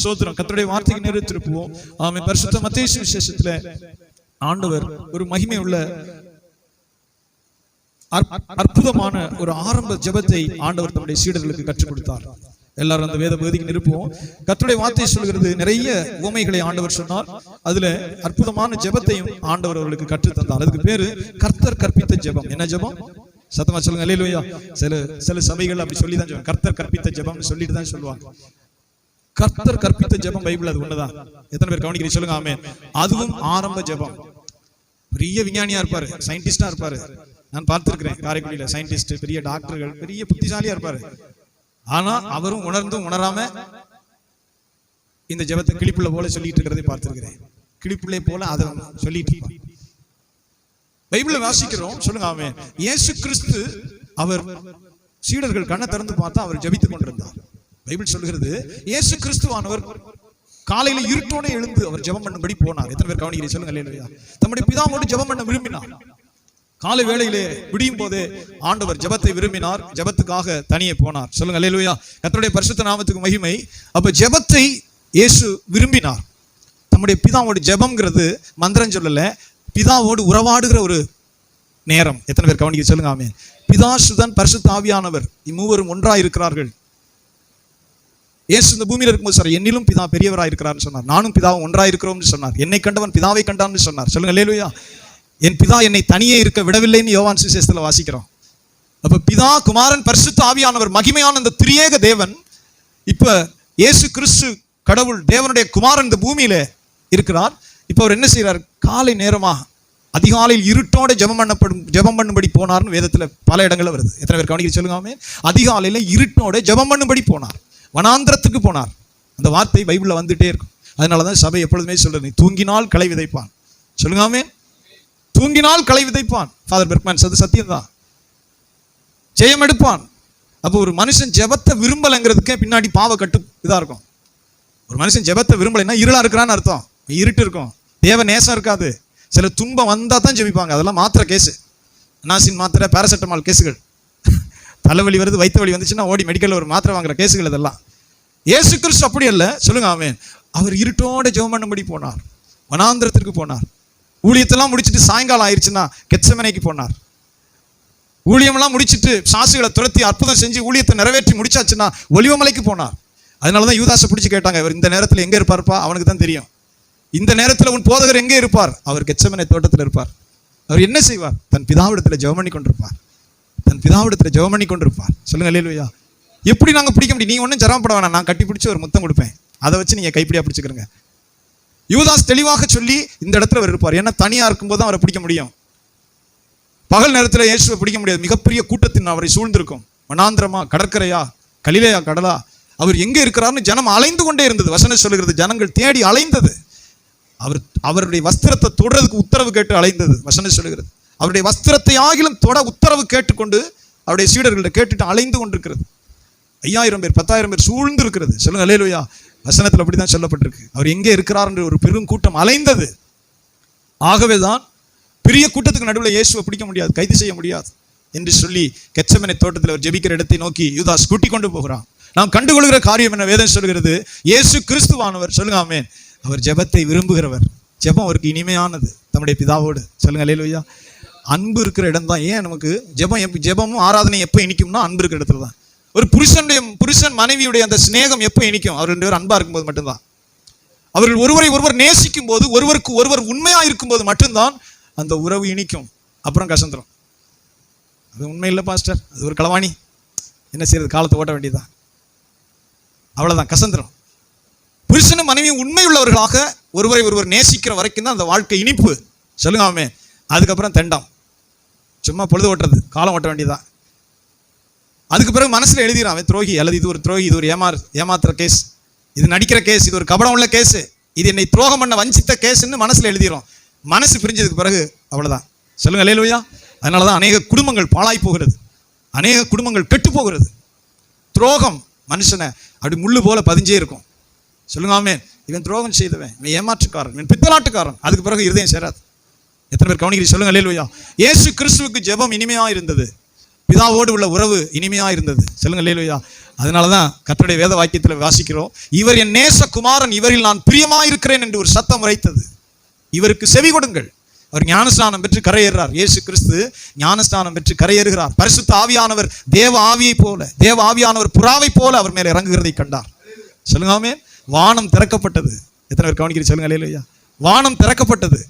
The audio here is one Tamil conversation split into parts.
சோத்திரம். கர்த்தருடைய வார்த்தைக்கு நிறைவேற்றிருப்போம். ஆமென். பரிசுத்த மத்தேயு சுவிசேஷத்துல ஆண்டவர் ஒரு மகிமை உள்ள அற்புதமான ஒரு ஆரம்ப ஜெபத்தை ஆண்டவர் தம்முடைய சீடர்களுக்கு கற்றுக் கொடுத்தார். எல்லாரும் அந்த வேத பகுதிக்கு நிருப்போம். கர்த்தருடைய வார்த்தை சொல்கிறது, நிறைய உவமைகளை ஆண்டவர் சொன்னார். அதுல அற்புதமான ஜெபத்தையும் ஆண்டவர் அவர்களுக்கு கற்றுத் தந்தார். அதுக்கு பேரு கர்த்தர் கற்பித்த ஜெபம். என்ன ஜெபம்? சத்தமா சொல்லுங்க. அல்லேலூயா. சில சபைகள் அப்படி சொல்லிதான் சொல்லுவாங்க, கர்த்தர் கற்பித்த ஜெபம் சொல்லிட்டு தான் சொல்லுவாங்க. கர்த்தர் கற்பித்த ஜெபம் பைபிள் அது ஒண்ணுதான். எத்தனை பேர் கவனிக்கிறீங்க சொல்லுங்க. ஆமென். அதுவும் ஆரம்ப ஜெபம். பெரிய விஞ்ஞானியா இருப்பாரு, சயின்டிஸ்டா இருப்பாரு. நான் பார்த்திருக்கிறேன் காரைக்குடியில சயின்டிஸ்ட், பெரிய டாக்டர்கள், பெரிய புத்திசாலியா இருப்பாரு. ஆனா அவரும் உணர்ந்தும் உணராம இந்த ஜெபத்தை கிளிப்புள்ள போல சொல்லிட்டு இருக்கிறதை பார்த்திருக்கிறேன். கிளிப்புள்ளை போல அதை சொல்லிட்டு பைபிளை வாசிக்கிறோம். சொல்லுங்க ஆமென். இயேசு கிறிஸ்து அவர் சீடர்கள் கண்ணை திறந்து பார்த்தா அவர் ஜெபித்துக் கொண்டிருந்தார். பைபிள் சொல்கிறது, இயேசு கிறிஸ்துவானவர் காலையில இருட்டோட எழுந்து அவர் ஜெபம் பண்ணும்படி போனார். எத்தனை பேர் கவனிக்கிறீங்க சொல்லுங்க. அல்லேலூயா. தம்முடைய பிதாவோடு ஜெபம் பண்ண விரும்பினார். காலை வேளையிலே விடியும் போதே ஆண்டவர் ஜெபத்தை விரும்பினார். ஜெபத்துக்காக தனியே போனார். சொல்லுங்க அல்லேலூயா. கர்த்தருடைய பரிசுத்த நாமத்துக்கு மகிமை. அப்ப ஜெபத்தை இயேசு விரும்பினார். தம்முடைய பிதாவோடு ஜெபம்ங்கிறது மந்திரம் சொல்லல, பிதாவோடு உறவாடுகிற ஒரு நேரம். எத்தனை பேர் கவனிக்க சொல்லுங்க. ஆமென். பிதா, சுதன், பரிசுத்த ஆவியானவர் இம்மூவரும் ஒன்றாய் இருக்கிறார்கள். இயேசு இந்த பூமியில இருக்கும்போது சார், என்னிலும் பிதா பெரியவராய் இருக்கிறார்னு சொன்னார். நானும் பிதாவும் ஒன்றாய் இருக்கிறோம்னு சொன்னார். என்னை கண்டவன் பிதாவை கண்டான்னு சொன்னார். சொல்லுங்க அல்லேலூயா. என் பிதா என்னை தனியே இருக்க விடவில்லைன்னு யோவான் சுவிசேஷத்துல வாசிக்கிறோம். அப்ப பிதா, குமாரன், பரிசுத்த ஆவியானவர் மகிமையான இந்த திரியேக தேவன் இப்ப இயேசு கிறிஸ்து கடவுள் தேவனுடைய குமாரன் இந்த பூமியில இருக்கிறார். இப்ப அவர் என்ன செய்யறார்? காலை நேரமா அதிகாலையில் இருட்டோட ஜெபம் பண்ணும்படி போனார்னு வேதத்துல பல இடங்கள்ல வருது. எத்தனை பேர் கவனிக்க சொல்லுங்க. அதிகாலையில இருட்டோட ஜெபம் பண்ணும்படி போனார். வனாந்திரத்துக்கு போனார். அந்த வார்த்தை பைபிள்ல வந்துட்டே இருக்கும். அதனாலதான் சபை எப்பொழுதுமே சொல்றது, நீ தூங்கினால் களை விதைப்பான். சொல்லுங்க ஆமென். தூங்கினால் களை விதைப்பான். ஃபாதர் பெர்க்மேன் அது சத்தியம் தான். ஜெயம் எடுப்பான். அப்போ ஒரு மனுஷன் ஜெபத்தை விரும்பலைங்கிறதுக்கே பின்னாடி பாவ கட்டு இதா இருக்கும். ஒரு மனுஷன் ஜெபத்தை விரும்பலைன்னா இருளா இருக்கிறான்னு அர்த்தம். இருட்டு இருக்கும், தேவ நேசம் இருக்காது. சில துன்பம் வந்தா தான் ஜெபிப்பாங்க. அதெல்லாம் மாத்திரை கேஸு, நாசின் மாத்திரை, பேராசெட்டமால் கேஸுகள். தலைவலி வருது, வயிற்று வலி வந்துச்சுன்னா ஓடி மெடிக்கல்ல ஒரு மாத்திரை வாங்குற கேஸுகள் இதெல்லாம். இயேசு கிறிஸ்து அப்படி அல்ல. சொல்லுங்க ஆமென். அவர் இருட்டோட ஜெபம் பண்ணும்படி போனார். வனாந்திரத்திற்கு போனார். ஊழியத்தெல்லாம் முடிச்சுட்டு சாயங்காலம் ஆயிடுச்சுன்னா கெத்செமனேக்கு போனார். ஊழியமெல்லாம் முடிச்சுட்டு சாசுகளை துரத்தி அற்புதம் செஞ்சு ஊழியத்தை நிறைவேற்றி முடிச்சாச்சுன்னா ஒலிவமலைக்கு போனார். அதனாலதான் யூதாசை பிடிச்சு கேட்டாங்க, இவர் இந்த நேரத்தில் எங்க இருப்பார்ப்பா? அவனுக்கு தான் தெரியும். இந்த நேரத்தில் உன் போதகர் எங்கே இருப்பார்? அவர் கெத்செமனே தோட்டத்தில் இருப்பார். அவர் என்ன செய்வார்? தன் பிதாவிடத்துல ஜெபம் பண்ணி கொண்டிருப்பார். தன் பிதாவிடத்துல ஜெபம் பண்ணி கொண்டிருப்பார். சொல்லுங்க அல்லேலூயா. எப்படி நாங்க பிடிக்க முடியும்? நீங்க ஒன்றும் ஜெபப்பட வேணாம், நான் கட்டி பிடிச்சி ஒரு முத்தம் கொடுப்பேன், அதை வச்சு நீங்க கைப்பிடியா பிடிச்சுக்கிறங்க. யூதாஸ் தெளிவாக சொல்லி இந்த இடத்துல அவர் இருப்பார். ஏன்னா தனியா இருக்கும்போது அவரை பிடிக்க முடியும். பகல் நேரத்தில் இயேசுவை பிடிக்க முடியாது. மிகப்பெரிய கூட்டத்தின் அவரை சூழ்ந்திருக்கும். வனாந்திரமா, கடற்கரையா, கலிலேயா, கடலா, அவர் எங்க இருக்கிறார்னு ஜனம் அலைந்து கொண்டே இருந்தது. வசனம் சொல்லுகிறது, ஜனங்கள் தேடி அலைந்தது. அவருடைய வஸ்திரத்தை தொடறதுக்கு உத்தரவு கேட்டு அலைந்தது. வசனம் சொல்லுகிறது, அவருடைய வஸ்திரத்தை ஆகிலும் தொட உத்தரவு கேட்டுக்கொண்டு அவருடைய சீடர்கள்ட்ட கேட்டுட்டு அலைந்து கொண்டிருக்கிறது. 5000 பேர் 10,000 பேர் சூழ்ந்து இருக்கிறது. சொல்லுங்க அல்லேலூயா. வசனத்தில் அப்படிதான் சொல்லப்பட்டிருக்கு. அவர் எங்கே இருக்கிறார் என்று ஒரு பெரும் கூட்டம் அலைந்தது. ஆகவேதான் பெரிய கூட்டத்துக்கு நடுவில் இயேசுவை பிடிக்க முடியாது, கைது செய்ய முடியாது என்று சொல்லி கெத்செமனே தோட்டத்தில் அவர் ஜெபிக்கிற இடத்தை நோக்கி யூதாஸ் கூட்டிக் கொண்டு போகிறான். நாம் கண்டுகொள்கிற காரியம் என்ன? வேதம் சொல்கிறது, இயேசு கிறிஸ்துவானவர், சொல்லுங்க ஆமென், அவர் ஜெபத்தை விரும்புகிறவர். ஜெபம் அவருக்கு இனிமையானது தம்முடைய பிதாவோடு. சொல்லுங்க அல்லேலூயா. அன்பு இருக்கிற இடம் தான். ஏன் நமக்கு ஜெபமும் ஆராதனை எப்போ இனிக்கும்னா அன்பு இருக்கிற இடத்துல தான். ஒரு புருஷன் மனைவியுடைய அந்த சிநேகம் எப்போ இனிக்கும்? அவர் 2 பேரும் அன்பா இருக்கும்போது மட்டும்தான். அவர்கள் ஒருவரை ஒருவர் நேசிக்கும் போது, ஒருவருக்கு ஒருவர் உண்மையா இருக்கும்போது மட்டும்தான் அந்த உறவு இனிக்கும். அப்புறம் கசந்துரும். அது உண்மை இல்லை பாஸ்டர், அது ஒரு களவாணி, என்ன செய்யறது, காலத்தை ஓட்ட வேண்டியதுதான், அவ்வளவுதான், கசந்துரும். புருஷனும் மனைவியும் உண்மை உள்ளவர்களாக ஒருவரை ஒருவர் நேசிக்கிற வரைக்கும் தான் அந்த வாழ்க்கை இனிப்பு. சொல்லுங்க ஆமென். அதுக்கப்புறம் தெண்டம், சும்மா பொழுது ஓட்டுறது, காலம் ஓட்ட வேண்டியதான். அதுக்கு பிறகு மனசுல எழுதிடுறான், துரோகி அல்லது இது ஒரு துரோகி, இது ஒரு ஏமாத்துற கேஸ், இது நடிக்கிற கேஸ், இது ஒரு கபடம் உள்ள கேஸ், இது என்னை துரோகம் பண்ண வஞ்சித்த கேஸ்ன்னு மனசுல எழுதிடும். மனசு பிரிஞ்சதுக்கு பிறகு அவ்வளவுதான். சொல்லுங்க அல்லேலூயா. அதனாலதான் அநேக குடும்பங்கள் பாழாய் போகிறது, அநேக குடும்பங்கள் கெட்டு போகிறது. துரோகம் மனுஷனை அப்படி முள்ளு போல பதிஞ்சே இருக்கும். சொல்லுங்க ஆமென். இவன் துரோகம் செய்தவன், இவன் ஏமாற்றுக்காரன், இவன் பித்தலாட்டுக்காரன், அதுக்கு பிறகு இருதயம் சேராது. எத்தனை பேர் கவனிக்கிறீங்க? சொல்லுங்க அல்லேலூயா. இயேசு கிறிஸ்துவுக்கு ஜெபம் இனிமையா இருந்தது. பிதாவோடு உள்ள உறவு இனிமையா இருந்தது. சொல்லுங்க அல்லேலூயா. அதனாலதான் கர்த்தருடைய வேத வாக்கியத்தில் வாசிக்கிறோம், இவர் என் நேசகுமாரன், இவரில் நான் பிரியமாயிருக்கிறேன் என்று ஒரு சத்தம் உரைத்தது. இவருக்கு செவி கொடுங்கள். அவர் ஞானஸ்நானம் பெற்று கரையேறார். இயேசு கிறிஸ்து ஞானஸ்நானம் பெற்று கரையேறுகிறார். பரிசுத்த ஆவியானவர் தேவ ஆவியை போல, தேவ ஆவியானவர் புறாவை போல அவர் மேலே இறங்குகிறதை கண்டார். சொல்லுங்க ஆமென். வானம் திறக்கப்பட்டது. எத்தனை பேர் கவனிக்கிறீங்க? சொல்லுங்க அல்லேலூயா. வானம் திறக்கப்பட்டது.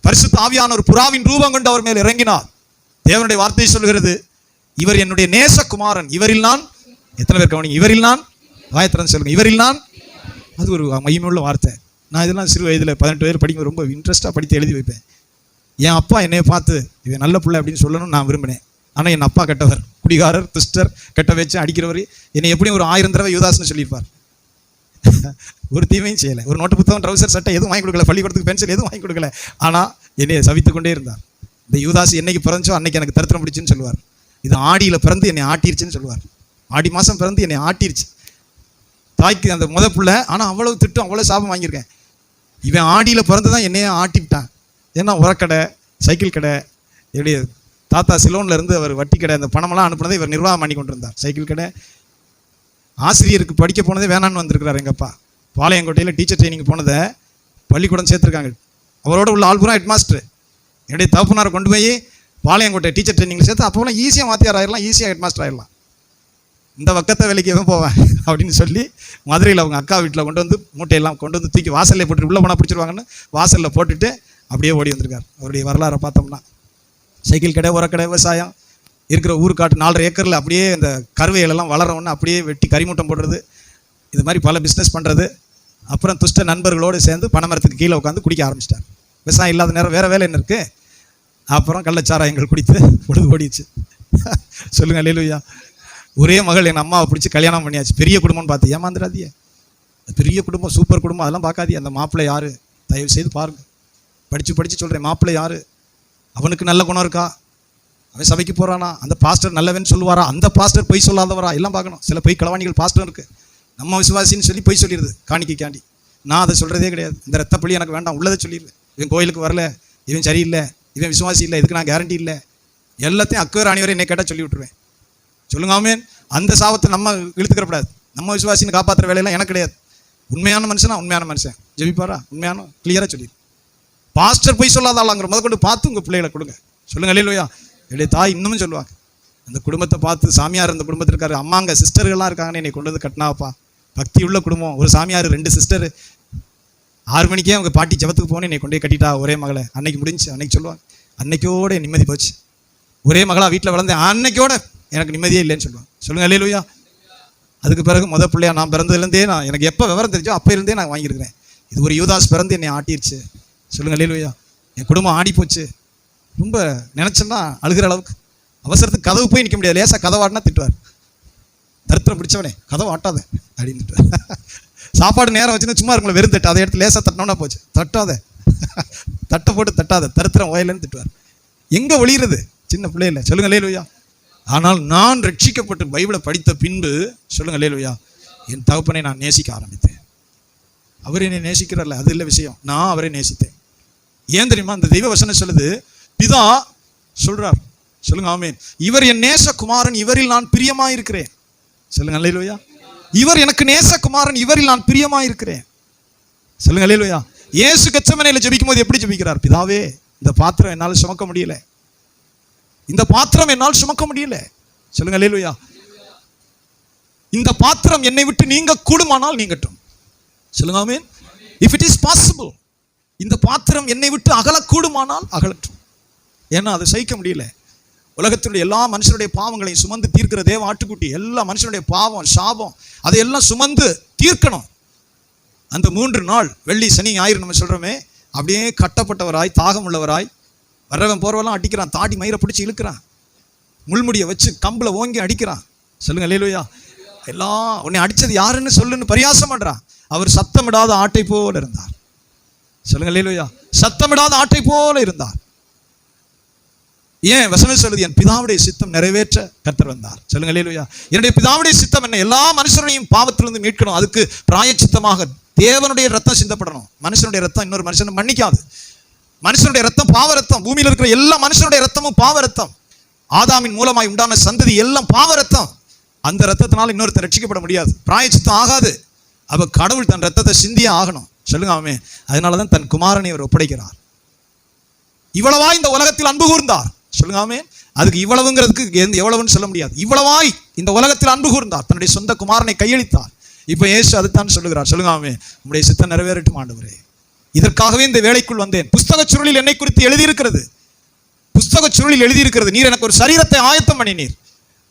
பரிசுத்த ஆவியானவர் புறாவின் ரூபம் கொண்டு அவர் மேல் இறங்கினார். தேவனுடைய வார்த்தை சொல்கிறது, இவர் என்னுடைய நேசகுமாரன், இவரில் நான், எத்தனை பேர் கவனிங்க, இவரில் நான், வாயத்திறந்து சொல்லுங்க, இவரில் நான். அது ஒரு மகிமையுள்ள வார்த்தை. நான் இதெல்லாம் சிறு வயதில் 18 வயது படிக்கும் ரொம்ப இன்ட்ரெஸ்டாக படித்து எழுதி வைப்பேன். என் அப்பா என்னைய பார்த்து இவன் நல்ல பிள்ளை அப்படின்னு சொல்லணும்னு நான் விரும்பினேன். ஆனால் என் அப்பா கெட்டவர், குடிகாரர், துஷ்டர், கெட்ட வச்சு அடிக்கிறவர். என்னை எப்படியும் ஒரு 1000 தடவை யூதாஸ்னு சொல்லியிருப்பார். ஒரு தீமையும் செய்யலை. ஒரு நோட்டு புத்தகம், ட்ரௌசர், சட்டை எதுவும் வாங்கி கொடுக்கல, பள்ளிக்கூடத்துக்கு பென்சில் எதுவும் வாங்கி கொடுக்கல. ஆனால் என்னை சவித்து கொண்டே இருந்தார். இந்த யூதாஸ் என்னைக்கு பிறந்தோ அன்னைக்கு எனக்கு தரித்திரம் பிடிச்சுன்னு சொல்லுவார். இது ஆடியில் பிறந்து என்னை ஆட்டிருச்சுன்னு சொல்லுவார். ஆடி மாதம் பிறந்து என்னை ஆட்டிருச்சு. தாய்க்கு அந்த முத பிள்ளை, ஆனால் அவ்வளோ திட்டம், அவ்வளோ சாபம் வாங்கியிருக்கேன். இவன் ஆடியில் பிறந்து தான் என்னையே ஆட்டிவிட்டான். ஏன்னா உரக்கடை, சைக்கிள் கடை, என்னுடைய தாத்தா சிலோனில் இருந்து அவர் வட்டி கடை, அந்த பணமெல்லாம் அனுப்புனதை இவர் நிர்வாகம் பண்ணி கொண்டு இருந்தார். சைக்கிள் கடை. ஆசிரியருக்கு படிக்க போனதே வேணான்னு வந்திருக்கிறார் எங்கள் அப்பா. பாளையங்கோட்டையில் டீச்சர் ட்ரைனிங் போனதை பள்ளிக்கூடம் சேர்த்துருக்காங்க. அவரோட உள்ள ஆள் பூரா ஹெட் மாஸ்டர். என்னுடைய தகப்பனாரை கொண்டு போய் பாளையங்கோட்டை டீச்சர் ட்ரைனிங்கில் சேர்த்து அப்போலாம் ஈஸியாக வாத்தியார் ஆயிடலாம், ஈஸியாக ஹெட் மாஸ்டர் ஆயிடலாம். இந்த பக்கத்தை வேலைக்கு எதுவும் போவேன் அப்படின்னு சொல்லி மதுரையில் அவங்க அக்கா வீட்டில் கொண்டு வந்து மூட்டையெல்லாம் கொண்டு வந்து தூக்கி வாசலில் போட்டுட்டு உள்ளே போனால் பிடிச்சிருவாங்கன்னு வாசலில் போட்டுட்டு அப்படியே ஓடி வந்திருக்கார். அவருடைய வரலாறை பார்த்தோம்னா சைக்கிள் கடை, உரக்கடை, விவசாயம், இருக்கிற ஊருக்காட்டு 4.5 ஏக்கரில் அப்படியே இந்த கருவைகளெல்லாம் வளரவுன்னு அப்படியே வெட்டி கரிமூட்டம் போடுறது, இது மாதிரி பல பிஸ்னஸ் பண்ணுறது. அப்புறம் துஷ்ட நண்பர்களோடு சேர்ந்து பனைமரத்துக்கு கீழே உட்காந்து குடிக்க ஆரம்பிச்சிட்டார். விவசாயம் இல்லாத நேரம் வேறு வேலை என்ன இருக்குது? அப்புறம் கள்ளச்சாராயங்கள் குடித்து பொழுது ஓடிச்சு. சொல்லுங்கள் அல்லேலூயா. ஒரே மகள் என் அம்மாவை பிடிச்சி கல்யாணம் பண்ணியாச்சு. பெரிய குடும்பம்னு பார்த்து ஏமாந்துடாதீங்க. பெரிய குடும்பம், சூப்பர் குடும்பம், அதெல்லாம் பார்க்காதீங்க. அந்த மாப்பிள்ளை யார் தயவு செய்து பாருங்கள். படித்து சொல்கிறேன், மாப்பிள்ளை யார், அவனுக்கு நல்ல குணம் இருக்கா, அவன் சபைக்கு போகிறானா, அந்த பாஸ்டர் நல்லவன் சொல்லுவாரா, அந்த பாஸ்டர் பொய் சொல்லாதவரா, எல்லாம் பார்க்கணும். சில பொய் களவாணிகள் பாஸ்டர் இருக்குது. நம்ம விசுவாசின்னு சொல்லி பொய் சொல்லிடுது காணிக்காண்டி. நான் அதை சொல்கிறதே கிடையாது. இந்த ரத்தப்பள்ளி எனக்கு வேண்டாம், உள்ளதை சொல்லிடுவேன். இவன் கோயிலுக்கு வரல, இவன் சரியில்லை, இவன் விசுவாசி இல்லை, இதுக்கு நான் கேரண்டி இல்லை, எல்லாத்தையும் அக்குவேர் அணிவரை என்னை கேட்டால் சொல்லி விட்டுருவேன். சொல்லுங்க ஆமென். அந்த சாபத்தை நம்ம இழுத்துக்கிறப்படாது. நம்ம விசுவாசின்னு காப்பாற்றுற வேலையெல்லாம் எனக்கு கிடையாது. உண்மையான மனுஷனா உண்மையான மனுஷன் ஜெபிப்பாரா, உண்மையான கிளியராக சொல்லிடு. பாஸ்டர் போய் சொல்லாதாளாங்கிற முத கொண்டு பார்த்து உங்கள் பிள்ளைகளை கொடுங்க. சொல்லுங்க அல்லேலூயா. என்னுடைய தாய் இன்னமும் சொல்லுவாங்க, அந்த குடும்பத்தை பார்த்து, சாமியார் இந்த குடும்பத்தில் இருக்காரு, அம்மாங்க சிஸ்டர்கள்லாம் இருக்காங்கன்னு என்னை கொண்டு வந்து கட்டினாப்பா. பக்தி உள்ள குடும்பம், ஒரு சாமியார் 2 சிஸ்டர். 6 மணிக்கே அவங்க பாட்டி ஜபத்துக்கு போனேன், என்னை கொண்டே கட்டிட்டா ஒரே மகளை. அன்னைக்கு முடிஞ்சு. அன்னைக்கு சொல்லுவாங்க, அன்னைக்கோட நிம்மதி போச்சு. ஒரே மகளா வீட்டில் வளர்ந்தேன், அன்னைக்கோட எனக்கு நிம்மதியே இல்லைன்னு சொல்லுவாங்க. சொல்லுங்க அல்லேலூயா. அதுக்கு பிறகு முத பிள்ளையா நான் பிறந்ததுலேருந்தே, நான் எனக்கு எப்போ விவரம் தெரிஞ்சோ அப்போ இருந்தே நான் வாங்கியிருக்கிறேன். இது ஒரு யூதாஸ் பிறந்து என்னை ஆட்டிருச்சு. சொல்லுங்க அல்லேலூயா. என் குடும்பம் ஆடி போச்சு. ரொம்ப நினச்சேன்னா அழுகிற அளவுக்கு. அவசரத்துக்கு கதவு போய் நிற்க முடியாது. லேசாக கதவை ஆட்டினா திட்டுவார். தரித்திரம் பிடிச்சவனே கதவை ஆட்டாத அப்படின்னு திட்டுவார். சாப்பாடு நேரம் வச்சுன்னா சும்மா இருக்குங்களா, வெறும் தட்டு, அதை எடுத்து லேசாக தட்டினோன்னா போச்சு. தட்டாத, தட்டை போட்டு தட்டாத, தரித்திரம் ஓயலன்னு திட்டுவார். எங்கே ஒளிகிறது சின்ன பிள்ளையில. சொல்லுங்க அல்லேலூயா. ஆனால் நான் ரட்சிக்கப்பட்டு பைபிளை படித்த பின்பு, சொல்லுங்க அல்லேலூயா, என் தகப்பனை நான் நேசிக்க ஆரம்பித்தேன். அவர் என்னை நேசிக்கிறார்ல, அது இல்லை விஷயம், நான் அவரை நேசித்தேன். ஏன் தெரியுமா? அந்த தெய்வ வசனம் சொல்லுது, பிதா சொல்றார், சொல்லுங்க ஆமென், இவர் என் நேசகுமாரன், இவரில் நான் பிரியமாயிருக்கிறேன். சொல்லுங்க அல்லேலூயா. இவர் எனக்கு நேசகுமாரன், இவரில் நான் பிரியமாயிருக்கிறேன். சொல்லுங்க அல்லேலூயா. இயேசு கெத்செமனேல ஜெபிக்கும் போது எப்படி ஜெபிக்கிறார்? பிதாவே, இந்த பாத்திரம் என்னால் சுமக்க முடியல, இந்த பாத்திரம் என்னால் சுமக்க முடியல. சொல்லுங்க அல்லேலூயா. இந்த பாத்திரம் என்னை விட்டு நீங்க கூடுமானால் நீங்கட்டும். சொல்லுங்க ஆமென். இஃப் இட் இஸ் பாசிபிள், இந்த பாத்திரம் என்னை விட்டு அகலக்கூடுமானால் அகலட்டும். ஏன்னா அதை சகிக்க முடியல. உலகத்தினுடைய எல்லா மனுஷனுடைய பாவங்களையும் சுமந்து தீர்க்கிற தேவ ஆட்டுக்குட்டி, எல்லா மனுஷனுடைய பாவம், சாபம், அதையெல்லாம் சுமந்து தீர்க்கணும். அந்த 3 நாள் வெள்ளி, சனி, ஞாயிறு நம்ம சொல்றோமே, அப்படியே கட்டப்பட்டவராய், தாகம் உள்ளவராய், வர்றவன் போறவெல்லாம் அடிக்கிறான், தாடி மயிரை பிடிச்சி இழுக்கிறான், முள்முடியை வச்சு கம்புல ஓங்கி அடிக்கிறான். சொல்லுங்க அல்லேலூயா. எல்லாம் உன்னை அடிச்சது யாருன்னு சொல்லுன்னு பரியாசம் பண்றான். அவர் சத்தமிடாத ஆட்டை போல இருந்தார். சொல்லுங்க அல்லேலூயா. சத்தமிடாத ஆட்டை போல இருந்தார். ஏன்? வசனம் சொல்லுது, என் பிதாவுடைய சித்தம் நிறைவேற்ற கர்த்தர் வந்தார். சொல்லுங்க அல்லேலூயா. என்னுடைய பிதாவுடைய சித்தம் என்ன? எல்லா மனுஷனையும் பாவத்திலிருந்து மீட்கணும். அதுக்கு பிராயச்சித்தமாக தேவனுடைய ரத்தம் சிந்தப்படணும். மனுஷனுடைய ரத்தம் இன்னொரு மனுஷனை மன்னிக்காது. மனுஷனுடைய ரத்தம் பாவ ரத்தம். பூமியில் இருக்கிற எல்லா மனுஷனுடைய ரத்தமும் பாவ ரத்தம். ஆதாமின் மூலமாய் உண்டான சந்ததி எல்லாம் பாவ ரத்தம். அந்த ரத்தத்தினால இன்னொருத்தர் ரட்சிக்கப்பட முடியாது, பிராயச்சித்தம் ஆகாது. அப்ப கடவுள் தன் ரத்தத்தை சிந்தியே ஆகணும். சொல்லுங்க ஆமே. அதனாலதான் தன் குமாரனை அவர் ஒப்படைக்கிறார். இவ்வளவாய் இந்த உலகத்தில் அன்பு கூர்ந்தார். சொல்லுங்க ஆமே. அதுக்கு இவ்வளவுங்கிறதுக்கு எவ்வளவுன்னு சொல்ல முடியாது. இவ்வளவாய் இந்த உலகத்தில் அன்பு கூர்ந்தார், தன்னுடைய சொந்த குமாரனை கையளித்தார். இப்ப இயேசு அதுதான் சொல்லுகிறார். சொல்லுங்க ஆமே. உம்முடைய சித்தம் நிறைவேறட்டும் ஆண்டவரே, இதற்காகவே இந்த வேலைக்குள் வந்தேன். புஸ்தக சுருளில் என்னை குறித்து எழுதியிருக்கிறது, புஸ்தக சுருளில் எழுதியிருக்கிறது, நீர் எனக்கு ஒரு சரீரத்தை ஆயத்தம் பண்ணினீர்.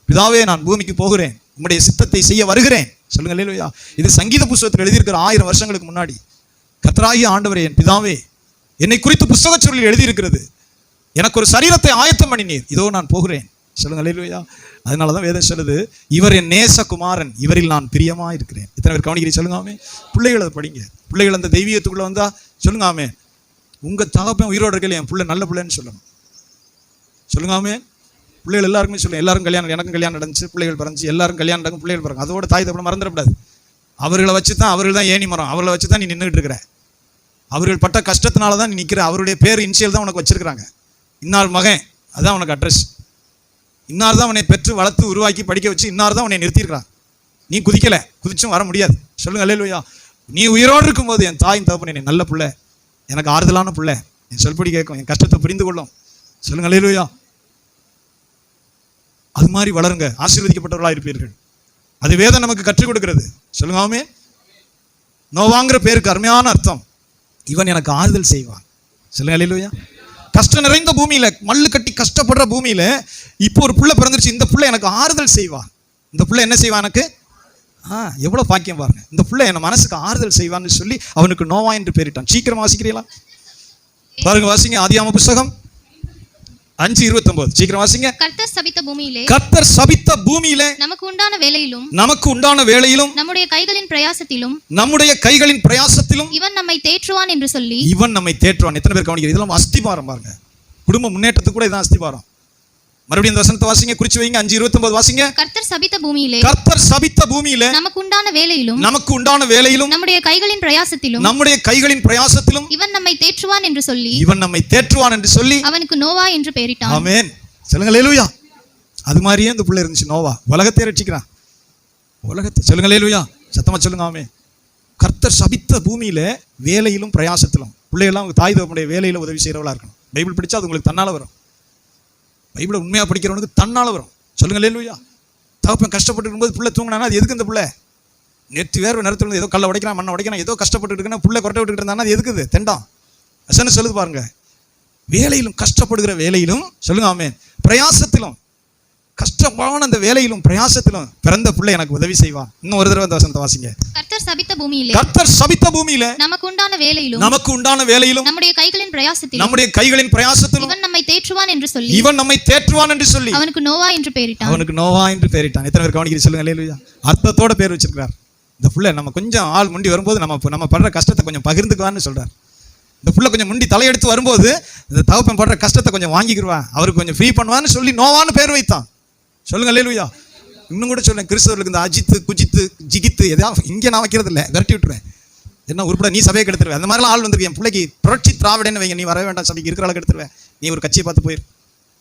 பிதாவே, நான் பூமிக்கு போகிறேன், உம்முடைய சித்தத்தை செய்ய வருகிறேன். சொல்லுங்க அல்லேலூயா. இது சங்கீத புஸ்தகத்தில் எழுதியிருக்கிற 1000 வருஷங்களுக்கு முன்னாடி. கர்த்தராகிய ஆண்டவரே, என் பிதாவே, என்னை குறித்து புஸ்தக சுருளில் எழுதியிருக்கிறது, எனக்கு ஒரு சரீரத்தை ஆயத்தம் பண்ணினீர், இதோ நான் போகிறேன். சொல்லுங்க அல்லேலூயா. அதனாலதான் வேதம் சொல்லுது, இவர் என் நேச குமாரன், இவரில் நான் பிரியமா இருக்கிறேன். இத்தனை பேர் கவனிக்கிறீங்க? சொல்லுங்க ஆமே. பிள்ளைகளை படிங்க. பிள்ளைகள் அந்த தெய்வீகத்துக்குள்ள வந்தா சொல்லுங்க ஆமே. உங்க தகப்பன் உயிரோடு இருக்கல, என் பிள்ளை நல்ல பிள்ளைன்னு சொல்லணும். சொல்லுங்க ஆமே. பிள்ளைகள் எல்லாருக்குமே சொல்லுங்க. எல்லாரும் கல்யாணம், எனக்கும் கல்யாணம் நடந்துச்சு, பிள்ளைகள் பிறந்துச்சு, எல்லாரும் கல்யாணம் நடக்கும், பிள்ளைகள் பிறகு. அதோட தாய் தகப்பனை மறந்துடக்கூடாது. அவர்களை வச்சு தான், அவர்கள் தான் ஏணி மரம், அவர்களை வச்சு தான் நீ நின்றுட்டு இருக்கிற. அவர்கள் பட்ட கஷ்டத்தினால தான் நீ நிற்கிற. அவருடைய பேர் இன்சியல் தான் உனக்கு வச்சிருக்கிறாங்க. இன்னார் மகன், அதுதான் உனக்கு அட்ரஸ். இன்னார் தான் உன்னை பெற்று வளர்த்து உருவாக்கி படிக்க வச்சு, இன்னார் தான் உன்னை நிறுத்தியிருக்கிறான். நீ குதிக்கல, குதிச்சும் வர முடியாது. சொல்லுங்க அல்லேலூயா. நீ உயிரோடு இருக்கும்போது என் தாயின் தகப்பன் என்னை நல்ல பிள்ளை, எனக்கு ஆறுதலான பிள்ளை, என் சொல்படி கேட்கும், என் கஷ்டத்தை புரிந்து கொள்ளும். சொல்லுங்க அல்லேலூயா. அது மாதிரி வளருங்க, ஆசீர்வதிக்கப்பட்டவர்களாக இருப்பீர்கள். அது வேதம் நமக்கு கற்றுக் கொடுக்கிறது. சொல்லுங்க ஆமென். நோவாங்கிற பேருக்கு அருமையான அர்த்தம், இவன் எனக்கு ஆறுதல் செய்வான். சொல்லுங்க அல்லேலூயா. கஷ்டம் நிறைந்த பூமியில, மல்லு கட்டி கஷ்டப்படுற பூமியில இப்போ ஒரு புள்ள பிறந்துருச்சு, இந்த புள்ள எனக்கு ஆறுதல் செய்வான். இந்த புள்ள என்ன செய்வான் எனக்கு? எவ்வளவு பாக்கியம் பாருங்க. இந்த புள்ள என் மனசுக்கு ஆறுதல் செய்வான்னு சொல்லி அவனுக்கு நோவா என்று பேரிட்டான். சீக்கிரமா வாசிக்கிறீங்களா? பாருங்க, வாசிங்க. ஆதியாகம புஸ்தகம் 5:29. சீக்கிரம் வாசிங்க. கர்த்தர் சபித்த பூமியிலே, கர்த்தர் சபித்த பூமியிலே நமக்கு உண்டான வேலையிலும், நமக்கு உண்டான வேலையிலும், நம்முடைய கைகளின் பிரயாசத்திலும், நம்முடைய கைகளின் பிரயாசத்திலும் இவன் நம்மை தேற்றுவான் என்று சொல்லி, இவன் நம்மை தேற்றுவான். எத்தனை பேர் கவனிக்கிறீங்க? இதெல்லாம் அஸ்திபாரம் பாருங்க. குடும்ப முன்னேற்றத்துக்கு கூட இதான் அஸ்திபாரம். மறுபடியும் இந்த வசனத்தை வாசிங்க, குறிச்சு வைங்க. 5:29 வாசிங்க. கர்த்தர் சபித்த பூமியிலே, கர்த்தர் சபித்த பூமியிலே நமக்கு உண்டான வேலையிலும், நமக்கு உண்டான வேலையிலும், நம்முடைய கைகளின் பிரயாசத்திலும், நம்முடைய கைகளின் பிரயாசத்திலும் இவன் நம்மை தேற்றுவான் என்று சொல்லி, இவன் நம்மை தேற்றுவான் என்று சொல்லி அவனுக்கு நோவா என்று பெயரிட்டான். ஆமென். சொல்லுங்க அல்லேலூயா. அது மாதிரியே இந்த பிள்ளை இருந்துச்சு. நோவா உலகத்தை ரட்சிக்கிறான். உலகத்தை. சொல்லுங்க அல்லேலூயா. சத்தமா சொல்லுங்க ஆமென். கர்த்தர் சபித்த பூமியில வேலையிலும் பிரயாசத்திலும், பிள்ளைகள்லாம் தாய் தகப்பனுடைய வேலையில உதவி செய்யறவளா இருக்கணும். பைபிள் படிச்சா அது உங்களுக்கு தன்னால வரும். பைபிளை உண்மையா படிக்கிறவனுக்கு தன்னால வரும். சொல்லுங்க அல்லேலூயா. தகப்பன் கஷ்டப்பட்டு இருக்கும்போது பிள்ளை தூங்கினா அது எதுக்கு? இந்த பிள்ளை நேற்று வேறு நேரத்தில் ஏதோ கல்லை உடைக்கிறான், மண்ணை உடைக்கிறான், ஏதோ கஷ்டப்பட்டு இருக்குன்னா பிள்ளை கொரட்டை விட்டுக்கிட்டு இருந்தானா அது எதுக்குது? தெண்டான். வசனம் சொல்லுது பாருங்க. வேலையிலும், கஷ்டப்படுகிற வேலையிலும், சொல்லுங்க ஆமென், பிரயாசத்திலும், கஷ்டமான அந்த வேலையிலும் பிரயாசத்திலும் பிறந்த பிள்ளை எனக்கு உதவி செய்வான். இன்னும் ஒரு தடவை அந்த வசனத்தை வாசிங்க. கர்த்தர் சபித்த பூமியிலே, கர்த்தர் சபித்த பூமியிலே நமக்கு உண்டான வேலையிலும், நமக்கு உண்டான வேலையிலும், நம்முடைய கைகளின் பிரயாசத்திலும், நம்முடைய கைகளின் பிரயாசத்திலும் இவன் நம்மை தேற்றுவான் என்று சொல்லி, இவன் நம்மை தேற்றுவான் என்று சொல்லி அவனுக்கு நோவா என்று பெயரிட்டான். அவனுக்கு நோவா என்று பெயரிட்டான். எத்தனை பேர் கவனிக்கிறீங்க? சொல்லுங்க அல்லேலூயா. அர்த்தத்தோட பேர் வச்சிருக்கிறார். இந்த புள்ள நம்ம கொஞ்சம் ஆள் முண்டி வரும்போது நம்ம படுற கஷ்டத்தை கொஞ்சம் பகிர்ந்துக்குவான்னு சொல்றார். இந்த புள்ள கொஞ்சம் முண்டி தலையெடுத்து வரும்போது இந்த தகப்பன் படுற கஷ்டத்தை கொஞ்சம் வாங்கிக்கிடுவான், அவருக்கு கொஞ்சம் ஃப்ரீ பண்ணுவான்னு சொல்லி நோவான்னு பேர் வைத்தான். சொல்லுங்க அல்லேலூயா. இன்னும் கூட சொல்றேன், கிறிஸ்தவர்களுக்கு இந்த அஜித்து, குஜித்து, ஜிகித்து எதாவது இங்கே நான் வைக்கிறது இல்லை, விரட்டி விட்டுருவேன். என்ன உருப்பட நீ சபையை கெடுத்துருவேன். அந்த மாதிரிலாம் ஆள் வந்திருக்கு. என் பிள்ளைக்கு புரட்சி திராவிடன்னு வைங்க, நீ வர வேண்டாம் சபைக்கு, இருக்கிற ஆளை கெடுத்துருவேன், நீ ஒரு கட்சியை பார்த்து போயிரு.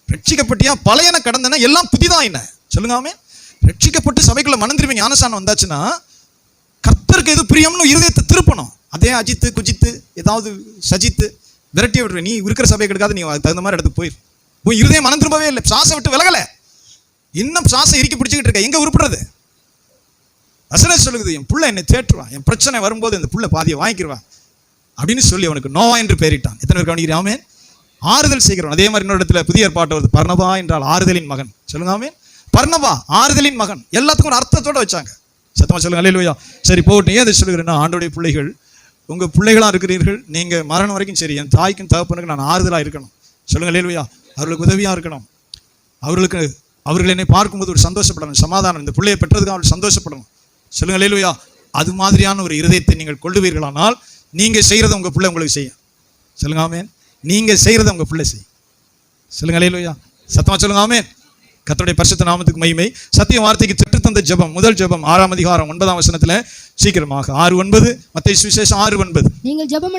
ரட்சிக்கப்பட்டியா? பழையன கடந்தனா எல்லாம் புதிதான். என்ன சொல்லுங்க ஆமென். ரட்சிக்கப்பட்டு சபைக்குள்ள மனந்திருவீங்க, ஞானசானம் வந்தாச்சுன்னா கர்த்தருக்கு எது பிரியம்னு இருதயத்தை திருப்பணும். அதே அஜித்து, குஜித்து, ஏதாவது சஜித்து விரட்டி விட்டுருவேன். நீ இருக்கிற சபையை கெடுக்காது, நீ தகுந்த மாதிரி இடத்துக்கு போயிரு. உன் இருதயம் மனம் திரும்பவே இல்லை, சாசை விட்டு விலகலை, இன்னும் சாசை இறுக்கி பிடிச்சிக்கிட்டு இருக்க. எங்க உருப்படுறது? வசனம் சொல்லுது, என் புள்ள என்னை தேற்றுவான், என் பிரச்சனை வரும்போது இந்த புள்ள பாதியை வாங்கிக்கிடுவான் அப்படின்னு சொல்லி அவனுக்கு நோவா என்று பெயரிட்டான். எத்தனை பேர் கவனிக்கிறீங்க? ஆமென். ஆறுதல் செய்கிறவன். அதே மாதிரி இன்னொரு இடத்துல புதிய ஏற்பாட்டு வருது, பர்னபா என்றால் ஆறுதலின் மகன். சொல்லுங்க ஆமென். பர்னபா ஆறுதலின் மகன். எல்லாத்துக்கும் ஒரு அர்த்தத்தோட வச்சாங்க. சத்தமா சொல்லுங்க அல்லேலூயா. சரி போகட்டும். ஏன் அதை சொல்லுகிறேன்னா, ஆண்டோடைய பிள்ளைகள், உங்க பிள்ளைகளா இருக்கிறீர்கள், நீங்க மரணம் வரைக்கும் சரி, என் தாய்க்கும் தகப்பனுக்கு நான் ஆறுதலா இருக்கணும். சொல்லுங்க அல்லேலூயா. அவர்களுக்கு உதவியா இருக்கணும். அவர்கள் என்னை பார்க்கும்போது ஒரு சந்தோஷப்படணும், சமாதானம், இந்த பிள்ளையை பெற்றதுக்கு அவர்கள் சந்தோஷப்படணும். சொல்லுங்க அல்லேலூயா. அது மாதிரியான ஒரு இருதயத்தை நீங்கள் கொள்ளுவீர்களானால் நீங்க செய்யறதை உங்க பிள்ளை உங்களுக்கு செய்யும். சொல்லுங்க ஆமென். நீங்க செய்யறதை உங்க பிள்ளை செய்யும். சொல்லுங்க அல்லேலூயா. சத்தமா சொல்லுங்க ஆமென். கர்த்தருடைய பரிசுத்த நாமத்துக்கு மகிமை. சத்திய வார்த்தைக்கு தந்த ஜெபம், முதல் ஜெபம் 6ஆம் அதிகாரம் 9ஆம் வசனத்துல சீக்கிரமாக 6:9, மத்தேயு சுவிசேஷம் 6:9. நீங்கள் ஜெபம்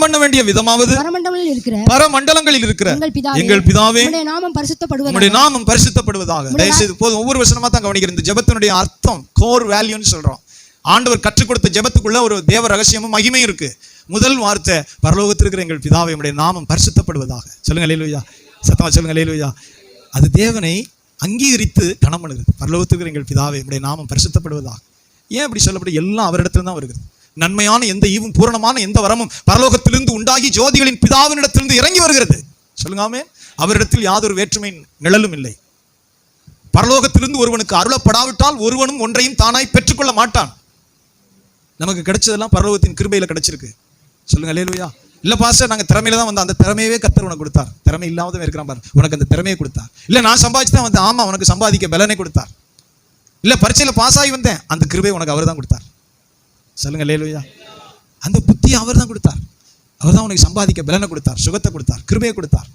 பண்ண வேண்டிய விதமாவது பரமண்டலங்களில் இருக்கிற எங்கள் பிதாவே உம்முடைய நாமம் பரிசுத்தப்படுவதாக. தயவுசெய்து போதும், ஒவ்வொரு வசனமா தான் கவனிக்கிறேன். இந்த ஜெபத்தினுடைய அர்த்தம், கோர் வேல்யூன்னு சொல்றோம். ஆண்டவர் கற்றுக் கொடுத்த ஜெபத்துக்குள்ள ஒரு தேவ ரகசியமும் மகிமையும் இருக்கு. முதல் வார்த்தை, பரலோகத்தில் இருக்கிற எங்கள் பிதாவே உம்முடைய நாமம் பரிசுத்தப்படுவதாக. சொல்லுங்க அல்லேலூயா, சத்தமா சொல்லுங்க அல்லேலூயா. அது தேவனை அங்கீகரித்து கணம் பண்ணுகிறது. பரலோகத்தில் இருக்கிற எங்கள் பிதாவே உம்முடைய நாமம் பரிசுத்தப்படுவதாக. ஏன் அப்படி சொல்லப்படும்? எல்லாம் அவரிடத்துல தான் வருகிறது. நன்மையான எந்த ஈவும் பூரணமான எந்த வரமும் பரலோகத்திலிருந்து உண்டாகி ஜோதிகளின் பிதாவினிடத்திலிருந்து இறங்கி வருகிறது. சொல்லுங்காமே, அவரிடத்தில் யாதொரு வேற்றுமை நிழலும் இல்லை. பரலோகத்திலிருந்து ஒருவனுக்கு அருளப்படாவிட்டால் ஒருவனும் ஒன்றையும் தானாய் பெற்றுக்கொள்ள மாட்டான். நமக்கு கிடைச்சதெல்லாம் பரலோகத்தின் கிருபையில கிடைச்சிருக்கு. சொல்லுங்க அல்லேலூயா. இல்ல பாஸ்டர், நாங்க திறமையில தான் வந்தோம். அந்த திறமையவே கர்த்தர் உனக்கு கொடுத்தார். திறமை இல்லாதவன் இருக்கிறான் பாரு, உனக்கு அந்த திறமையை கொடுத்தார். இல்ல நான் சம்பாதிச்சு தான் வந்தேன், ஆமா உனக்கு சம்பாதிக்க பலனை கொடுத்தார். இல்ல பரீட்சையில பாஸ் ஆகி வந்தேன், அந்த கிருபை உனக்கு அவர் தான் கொடுத்தார். சொல்லுங்க அல்லேலூயா. அந்த புத்தியை அவர் தான் கொடுத்தார். அவர் தான் உனக்கு சம்பாதிக்க பலனை கொடுத்தார், சுகத்தை கொடுத்தார், கிருபையை கொடுத்தார்.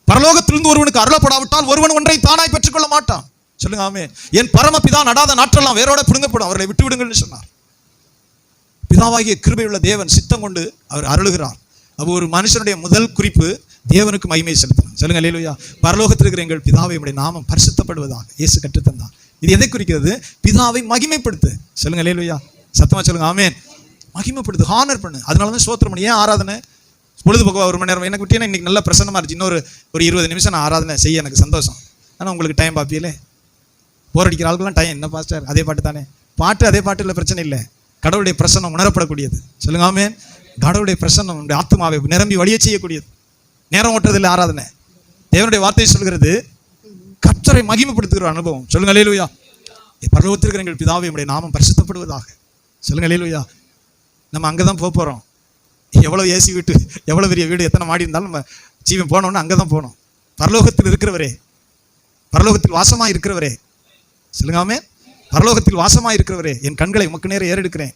பரலோகத்திலிருந்து ஒருவனுக்கு அருளப்படாவிட்டால் ஒருவன் ஒன்றை தானாய் பெற்றுக்கொள்ள மாட்டான். சொல்லுங்க ஆமென். என் பரமபிதா நடாத நாற்றெல்லாம் வேரோட பிடுங்கப்படும், அவர்களை விட்டு விடுங்கள்னு சொன்னார். பிதாவாகிய கிருபை உள்ள தேவன் சித்தம் கொண்டு அவர் அருளுகிறார். அப்போ ஒரு மனுஷனுடைய முதல் குறிப்பு தேவனுக்கு மகிமை செலுத்தணும். சொல்லுங்க அல்லேலூயா. பரலோகத்தில் இருக்கிற எங்கள் பிதாவை உம்முடைய நாமம் பரிசுத்தப்படுவதாக இயேசு கற்றுத்தந்தார். இது எதை குறிக்கிறது? பிதாவை மகிமைப்படுத்து. சொல்லுங்க அல்லேலூயா, சத்தமா சொல்லுங்க ஆமென். மகிமைப்படுத்து, ஹானர் பண்ணு. அதனாலதான் ஸ்தோத்திரம் பண்ணு. ஏன் ஆராதனை? பொழுதுபோக்கு 1 மணி நேரம் எனக்கு விட்டீங்கன்னா இன்னைக்கு நல்லா பிரசன்னமா இருந்துச்சு. இன்னொரு 20 நிமிஷம் நான் ஆராதனை செய்ய எனக்கு சந்தோஷம். ஆனால் உங்களுக்கு டைம் பார்ப்பீங்களே, போர் அடிக்கிற ஆளுக்கெல்லாம் டைம் என்ன பாஸ்டர், அதே பாட்டு தானே. பாட்டு அதே பாட்டு இல்லை, பிரச்சனை இல்லை. கடவுளுடைய பிரசன்னம் உணரப்படக்கூடியது. சொல்லுங்க ஆமென். கடவுளுடைய பிரசன்னம் நம்முடைய ஆத்மாவை நிரம்பி வழிய செய்யக்கூடியது. நேரம் ஓட்டுறதில்லை ஆராதனை. தேவனுடைய வார்த்தை சொல்கிறது கர்த்தரை மகிமைப்படுத்துகிற அனுபவம். சொல்லுங்க அல்லேலூயா. பரலோகத்தில் இருக்கிற எங்கள் பிதாவே உம்முடைய நாமம் பரிசுத்தப்படுவதாக. சொல்லுங்க அல்லேலூயா. நம்ம அங்கதான் போறோம். எவ்வளவு ஏசி வீட்டு, எவ்வளவு பெரிய வீடு, எத்தனை மாடி இருந்தாலும் நம்ம ஜீவன் போனோம்னா அங்கதான் போனோம். பரலோகத்தில் இருக்கிறவரே, பரலோகத்தில் வாசமா இருக்கிறவரே, சொல்லுங்க ஆமென். பரலோகத்தில் வாசமா இருக்கிறவரே, என் கண்களை உமக்கு நேரம் ஏறெடுக்கிறேன்.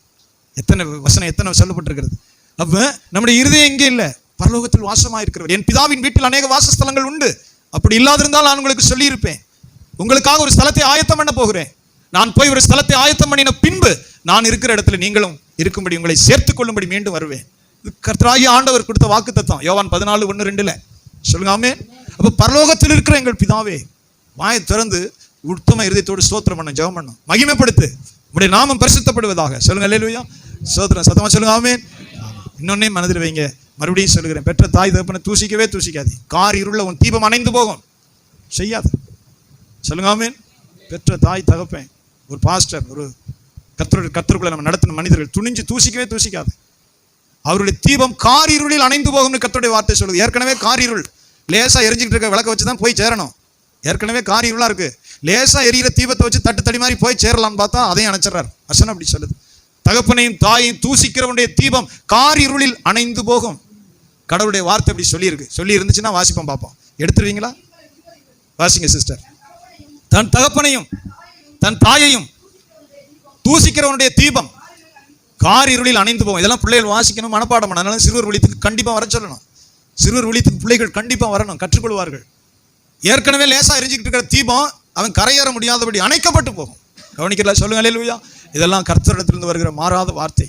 எத்தனை வசனம், எத்தனை சொல்லப்பட்டிருக்கிறது. அப்ப நம்முடைய இருதயம் எங்கே இல்லை? பரலோகத்தில் வாசமா இருக்கிறவர். என் பிதாவின் வீட்டில் அநேக வாசஸ்தலங்கள் உண்டு. அப்படி இல்லாதிருந்தால் நான் உங்களுக்கு சொல்லியிருப்பேன். உங்களுக்காக ஒரு ஸ்தலத்தை ஆயத்தம் பண்ண போகிறேன். நான் போய் ஒரு ஸ்தலத்தை ஆயத்தம் பண்ணின பின்பு நான் இருக்கிற இடத்துல நீங்களும் இருக்கும்படி உங்களை சேர்த்துக் கொள்ளும்படி மீண்டும் வருவேன். கர்த்தராகிய ஆண்டவர் கொடுத்த வாக்குத்தத்தம் யோவான் 14:1-2. சொல்லுங்க ஆமென். அப்ப பரலோகத்தில் இருக்கிற எங்கள் பிதாவே, வாயை திறந்து உத்தம இருதயத்தோடு ஸ்தோத்திரம் பண்ண, ஜெபம் பண்ண, மகிமைப்படுத்து, உம்முடைய நாமம் பரிசுத்தப்படுவதாக. சொல்லுங்க அல்லேலூயா, ஸ்தோத்திரம், சத்தமா சொல்லுங்க ஆமென். இன்னொன்னே மனதில் வைங்க, மறுபடியும் சொல்லுகிறேன், பெற்ற தாய் தகப்பனை தூசிக்கவே தூசிக்காது. கார் இருள உன் தீபம் அணைந்து போகும், செய்யாது. சொல்லுங்க ஆமென். பெற்ற தாய் தகப்பன், ஒரு பாஸ்டர், ஒரு கர்த்தருக்குள்ள நம்ம நடத்தின மனிதர்கள் துணிஞ்சு தூசிக்கவே தூசிக்காது. அவருடைய தீபம் கார் இருளில் அணைந்து போகும்னு கர்த்தருடைய வார்த்தை சொல்லுது. ஏற்கனவே கார் இருள், லேசா எரிஞ்சுக்கிட்டு இருக்க விளக்க வச்சு தான் போய் சேரணும். ஏற்கனவே கார் இருளா இருக்கு, லேசா எரியிற தீபத்தை வச்சு தட்டு தடி மாதிரி போய் சேரலான்னு பார்த்தா அதையும் அணைச்சிடறாரு. வசனம் அப்படி சொல்லுது. தகப்பனையும் தாயையும் தூசிக்கிறவனுடைய தீபம் கார் இருளில் அணைந்து போகும். கடவுளுடைய வார்த்தை அப்படி சொல்லியிருக்கு. சொல்லி இருந்துச்சுன்னா வாசிப்போம், பார்ப்போம். எடுத்துருவீங்களா? வாசிங்க சிஸ்டர். தன் தகப்பனையும் தன் தாயையும் தூசிக்கிறவனுடைய தீபம் கார் இருளில் அணைந்து போகும். இதெல்லாம் பிள்ளைகள் வாசிக்கணும், மனப்பாடம் பண்ணணும். அதனால சிறுவர் ஒளித்துக்கு கண்டிப்பா வர சொல்லணும். சிறுவர் ஒளித்துக்கு பிள்ளைகள் கண்டிப்பா வரணும், கற்றுக்கொள்வார்கள். ஏற்கனவே லேசா எரிஞ்சுக்கிட்டு இருக்கிற தீபம் அவன் கரையேற முடியாதபடி அணைக்கப்பட்டு போகும். கவனிக்கல? சொல்லுங்க அல்லேலூயா. இதெல்லாம் கர்த்தரிடத்திலிருந்து வருகிற மாறாத வார்த்தை.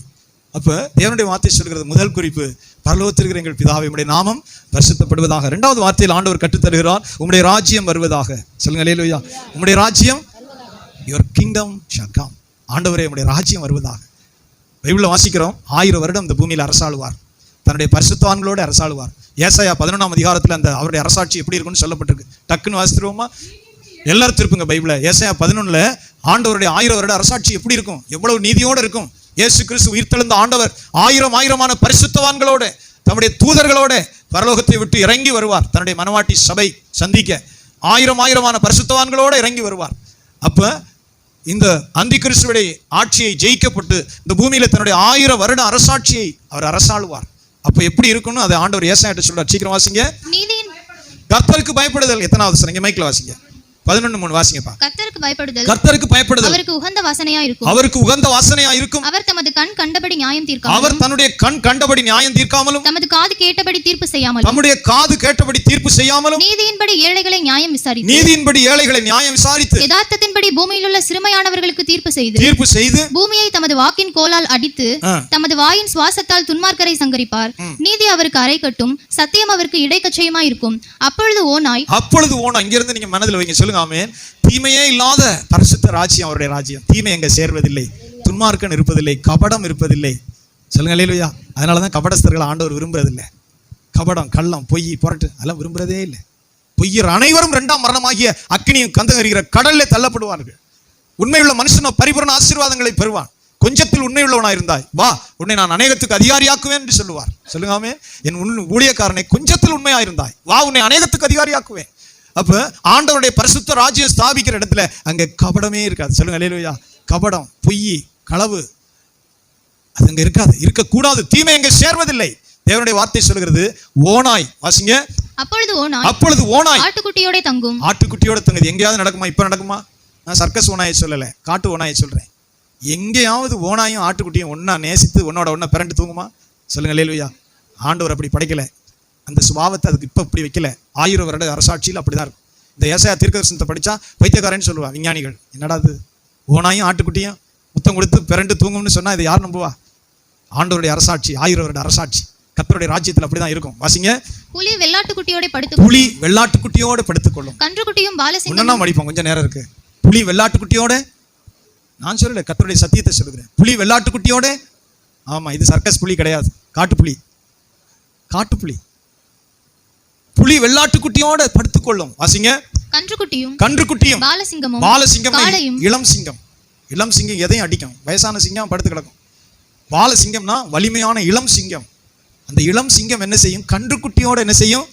அப்ப தேவனுடைய வார்த்தை சொல்கிறது முதல் குறிப்பு, பரலோகத்தில் இருக்கிற எங்கள் பிதாவே உம்முடைய நாமம் பரிசுத்தப்படுவதாக. 2வது வார்த்தையில் ஆண்டவர் கற்றுத்தருகிறார், உம்முடைய ராஜ்யம் வருவதாக. சொல்லுங்க அல்லேலூயா. உம்முடைய ராஜ்யம், your kingdom shall come. ஆண்டவரே உம்முடைய ராஜ்யம் வருவதாக. பைபிள்ல வாசிக்கிறோம், 1000 வருடம் இந்த பூமியில் அரசாளுவார், தன்னுடைய பரிசுத்தவான்களோடு அரசாளுவார். ஏசாயா 11ஆம் அதிகாரத்தில் அந்த அவருடைய அரசாட்சி எப்படி இருக்குன்னு சொல்லப்பட்டிருக்கு. டக்குன்னு வாசித்துருவோமா? எல்லாரும் திருப்புங்க பைபிளை. ஏசாயா 11ல் ஆண்டவருடைய 1000 வருட அரசாட்சி எப்படி இருக்கும், எவ்வளவு நீதியோடு இருக்கும். இயேசு கிறிஸ்து உயிர்த்தெழுந்த ஆண்டவர் 1000 பரிசுத்தவான்களோட, தம்முடைய தூதர்களோட பரலோகத்தை விட்டு இறங்கி வருவார். தன்னுடைய மனவாட்டி சபை சந்திக்க 1000 பரிசுத்தவான்களோட இறங்கி வருவார். அப்ப இந்த அந்தி கிறிஸ்துவுடைய ஆட்சியை ஜெயிக்கப்பட்டு இந்த பூமியில தன்னுடைய 1000 வருட அரசாட்சியை அவர் அரசாளுவார். அப்ப எப்படி இருக்குன்னு அதை ஆண்டவர் ஏசாயாட்ட சொல்றார். சீக்கிரம் வாசிங்க. கர்த்தருக்கு பயப்படுதல். எத்தனாவது சொன்னீங்க? மைக்ல வாசிங்க. 11:3 வாசிங்கப்பா. கர்த்தருக்கு கர்த்தருக்கு பயப்படுதல் கர்த்தருக்கு பயப்படுதல் அவருக்கு உகந்த வாசனையா இருக்கும். அவருக்கு உகந்த வாசனையா இருக்கும். அவர் தமது கண் கண்டபடி நியாயம் தீர்க்காமலும் அவர் தன்னுடைய கண் கண்டபடி நியாயம் தீர்க்காமலும் தமது காது கேட்டபடி தீர்ப்பு செய்யாமலும் தம்முடைய காது கேட்டபடி தீர்ப்பு செய்யாமலும் நீதியின்படி ஏழைகளை நியாயம் விசாரித்து நீதியின்படி ஏழைகளை நியாயம் விசாரித்து யதார்த்தத்தின்படி பூமியில் உள்ள சிறுமையானவர்களுக்கு தீர்ப்பு செய்து பூமியை தமது வாக்கின் கோலால் அடித்து தமது வாயின் சுவாசத்தால் துன்மார்க்கரை சங்கரிப்பார். நீதி அவருக்கு அரை கட்டும், சத்தியம் அவருக்கு இடைக்கச்சையுமா இருக்கும். அப்பொழுது ஓனாய் இங்கிருந்து நீங்க மனதில் வைங்க, சொல்லுங்க ஆமென். தீமையே இல்லாத பரிசுத்த ராஜ்யம் அவருடைய ராஜ்யம். தீமை எங்க சேர்வதில்லை, துன்மார்க்கன் இருப்பதில்லை, கபடம் இருப்பதில்லை. சொல்லுங்க அல்லேலூயா. அதனாலதான் கபடஸ்தர்களை ஆண்டவர் விரும்புறதில்லை. கபடம், கள்ளம், பொய், புரட்டு அதெல்லாம் விரும்புறதே இல்லை. பொய்யர் அனைவரும் இரண்டாம் மரணமாகிய அக்கினியும் கந்தகரிகிற கடல்ல தள்ளப்படுவார்கள். உண்மையுள்ள மனுஷனோ பரிபூரண ஆசீர்வாதங்களை பெறுவான். கொஞ்சத்தில் உண்மையுள்ளவனா இருந்தாய், வா உன்னை நான் அநேகத்துக்கு அதிகாரியாக்குவேன் என்று சொல்லுவார். சொல்லுங்காமே, என் ஊழியக்காரனை கொஞ்சத்தில் உண்மையா இருந்தாய், வா உன்னை அநேகத்துக்கு அதிகாரியாக்குவேன். அப்ப ஆண்டவருடைய பரிசுத்த ராஜ்யம் ஸ்தாபிக்கிற இடத்துல அங்க கபடமே இருக்காது. சொல்லுங்க அல்லேலூயா. கபடம், பொய், களவு அது அங்க இருக்காது, இருக்கக்கூடாது. தீமை அங்க சேர்வதில்லை. தேவனுடைய வார்த்தை சொல்லுகிறது, ஓனாய் வாசிங்க. அப்பொழுது ஓனாய் ஆட்டுக்குட்டியோட தங்கும். ஆட்டுக்குட்டியோட தங்குது. எங்கேயாவது நடக்குமா? இப்ப நடக்குமா? நான் சர்க்கஸ் ஓனாயை சொல்லல, காட்டு ஓனாயை சொல்றேன். எங்கேயாவது ஓனாயும் ஆட்டுக்குட்டியும் ஒன்னா நேசித்து ஒன்னோட ஒன்னா பிறண்டு தூங்குமா? சொல்லுங்க அல்லேலூயா. ஆண்டவர் அப்படி படைக்கல, அந்த சுபாவத்தை அதுக்கு இப்ப இப்படி வைக்கல. 1000 வருட அரசாட்சியில் அப்படிதான் இருக்கும். இந்த ஏசாயா தீர்க்கதரிசனத்தை படிச்சா பைத்தியக்காரன்னு சொல்லுவா விஞ்ஞானிகள். என்னடா அது, ஓனாயும் ஆட்டுக்குட்டியும் முத்தம் கொடுத்து பிறண்டு தூங்கும்னு சொன்னா இதை யார் நம்புவா? ஆண்டவருடைய அரசாட்சி 1000 வருட அரசாட்சி கர்த்தருடைய ராஜ்யத்தில் அப்படிதான் இருக்கும். வாசிங்க. புலி வெள்ளாட்டுக்குட்டியோட படுத்துக்கொள்ளும். கன்றுக்குட்டியும் பாலசிங்கமும் மடிப்போம், கொஞ்சம் நேரம் இருக்கு. புலி வெள்ளாட்டுக்குட்டியோட, நான் சொல்லல, கர்த்தருடைய சத்தியத்தை சொல்லுகிறேன். புலி வெள்ளாட்டுக்குட்டியோட, ஆமா இது சர்க்கஸ் புலி கிடையாது, காட்டுப்புலி. புலி வெள்ளாட்டுக்குட்டியோட படுத்துக்கொள்ளும். வாசிங்க. கன்றுக்குட்டியும் பாலசிங்கம் இளம் சிங்கம். இளம் சிங்கம் எதையும் அடிக்கும், வயசான சிங்கம் படுத்து கிடக்கும். பாலசிங்கம்னா வலிமையான இளம் சிங்கம். அந்த இளம் சிங்கம் என்ன செய்யும்? கன்றுக்குட்டியோட என்ன செய்யும்?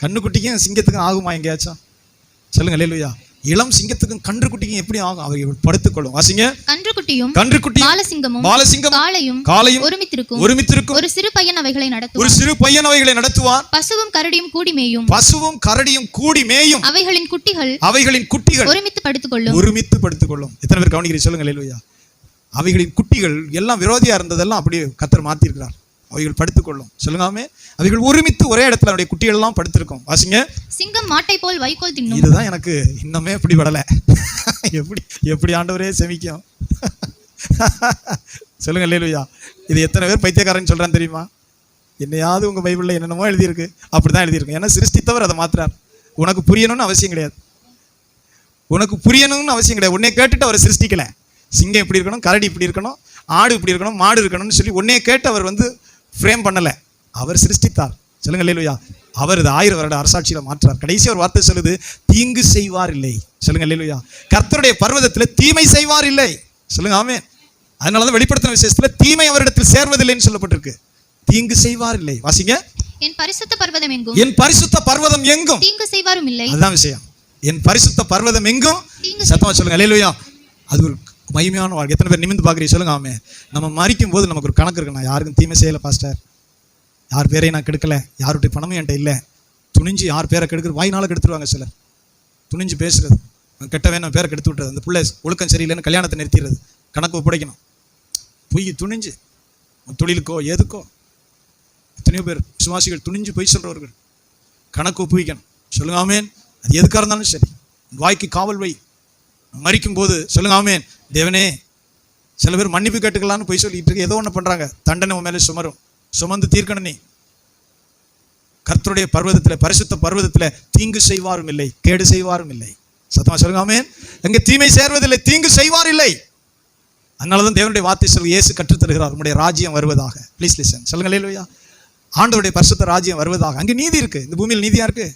கன்றுக்குட்டிக்கும் சிங்கத்துக்கும் ஆகுமா எங்கேயாச்சும்? சொல்லுங்க அல்லேலூயா. இளம் சிங்கத்துக்கும் கன்றுக்குட்டிக்கும் எப்படி ஆகும்? அவை படுத்துக்கொள்ளும். வாசிங்க. கன்றுக்குட்டியும் பாலசிங்கம் காளையும் ஒருமித்திருக்கும். ஒரு சிறு பையன் அவைகளை நடத்துவான். பசுவும் கரடியும் கூடி மேயும். அவைகளின் குட்டிகள் ஒருமித்து படுத்துக்கொள்ளும். எத்தனை பேர் கவனிக்கிறீங்க? சொல்லுங்க அல்லேலூயா. அவைகளின் குட்டிகள் எல்லாம் விரோதியா இருந்ததெல்லாம் அப்படியே கர்த்தர் மாத்தி இருக்கிறார். அவைகள் படுத்துக்கொள்ளும். சொல்லுங்காமே, அவைகள் ஒருமித்து ஒரே இடத்துல அவருடைய குட்டிகள் எல்லாம் படுத்திருக்கும். வாசிங்க. சிங்கம் மாட்டை போல் வைக்கோல் தின்னும். இதுதான் எனக்கு இன்னமே இப்படி படல. எப்படி ஆண்டவரே செமிக்கும். சொல்லுங்க அல்லேலூயா. இது எத்தனை பேர் பைத்தியக்காரன் சொல்றான்னு தெரியுமா? என்னையாவது உங்க பைபிள்ல என்னென்னமோ எழுதியிருக்கு, அப்படிதான் எழுதியிருக்கு. ஏன்னா சிருஷ்டித்தவர் அதை மாத்துறார். உனக்கு புரியணும்னு அவசியம் கிடையாது. உன்னை கேட்டுட்டு அவர் சிருஷ்டிக்கல. சிங்கம் இப்படி இருக்கணும், கரடி இப்படி இருக்கணும், ஆடு இப்படி இருக்கணும், மாடு இருக்கணும்னு சொல்லி உன்னைய கேட்டு அவர் ஃப்ரேம் பண்ணல, அவர் சிருஷ்டித்தார். சொல்லுங்க அல்லேலூயா. அவர் 1000 வருட அரசாட்சியில மாற்றார். கடைசி ஒரு வார்த்தை சொல்லுது, தீங்கு செய்வார் இல்லை. சொல்லுங்க அல்லேலூயா. கர்த்தருடைய பர்வதத்துல தீமை செய்வார் இல்லை. சொல்லுங்க ஆமென். அதனாலதான் வெளிப்படுத்தின விசேஷத்துல தீமை அவரிடத்தில் சேர்வதில்லைன்னு சொல்லப்பட்டிருக்கு. தீங்கு செய்வார் இல்லை. வாசிங்க. என் பரிசுத்த பர்வதம் எங்கும் தீங்கு செய்வாரும் இல்லை. அதுதான் விஷயம். என் பரிசுத்த பர்வதம் எங்கும். சத்தமா சொல்லுங்க அல்லேலூயா. அது ஒரு மகிமையான வாழ்க்கை. எத்தனை பேர் நிமிந்து பார்க்குறீங்க? சொல்லுங்க ஆமே. நம்ம மறிக்கும் போது நமக்கு ஒரு கணக்கு இருக்கு. நான் யாருக்கும் தீமை செய்யலை பாஸ்டர், யார் பேரையும் நான் கெடுக்கல, யாருடைய பணமும் என்கிட்ட இல்லை. துணிஞ்சு யார் பேரை கெடுக்கிறது, வாய்னால கெடுத்துருவாங்க சிலர். துணிஞ்சு பேசுறது, கெட்டவே நம்ம பேரை கெடுத்து விட்டுறது, அந்த பிள்ளை ஒழுக்கம் சரியில்லைன்னு கல்யாணத்தை நிறுத்திடுறது, கணக்கு ஒப்படைக்கணும். பொய் துணிஞ்சு தொழிலுக்கோ எதுக்கோ எத்தனையோ பேர் விசுவாசிகள் துணிஞ்சு பொய் சொல்றவர்கள் கணக்கு ஒப்புவிக்கணும். சொல்லுங்க ஆமேன். அது எதுக்காக இருந்தாலும் சரி, வாய்க்கு காவல் வை. மறிக்கும் போது சொல்லுங்க ஆமேன். தேவனே, சில பேர் மன்னிப்பு கேட்டுக்கலான்னு போய் சொல்லிட்டு இருக்கு, ஏதோ ஒன்று பண்றாங்க, தண்டனை மேலே சுமந்து தீர்க்கணும். நீ கர்த்தருடைய பர்வதத்துல, பரிசுத்த பர்வதத்துல தீங்கு செய்வாரும் இல்லை, கேடு செய்வாரும் இல்லை. சத்தமா சொல்லுங்க ஆமென். எங்க தீமை சேர்வதில்லை, தீங்கு செய்வார் இல்லை. அதனாலதான் தேவனுடைய வார்த்தை சொல்லி இயேசு கற்றுத் தருகிறார், உம்முடைய ராஜ்யம் வருவதாக. Please listen. சொல்லுங்க அல்லேலூயா. ஆண்டவருடைய பரிசுத்த ராஜ்யம் வருவதாக. அங்க நீதி இருக்கு. இந்த பூமியில் நீதியா இருக்கு?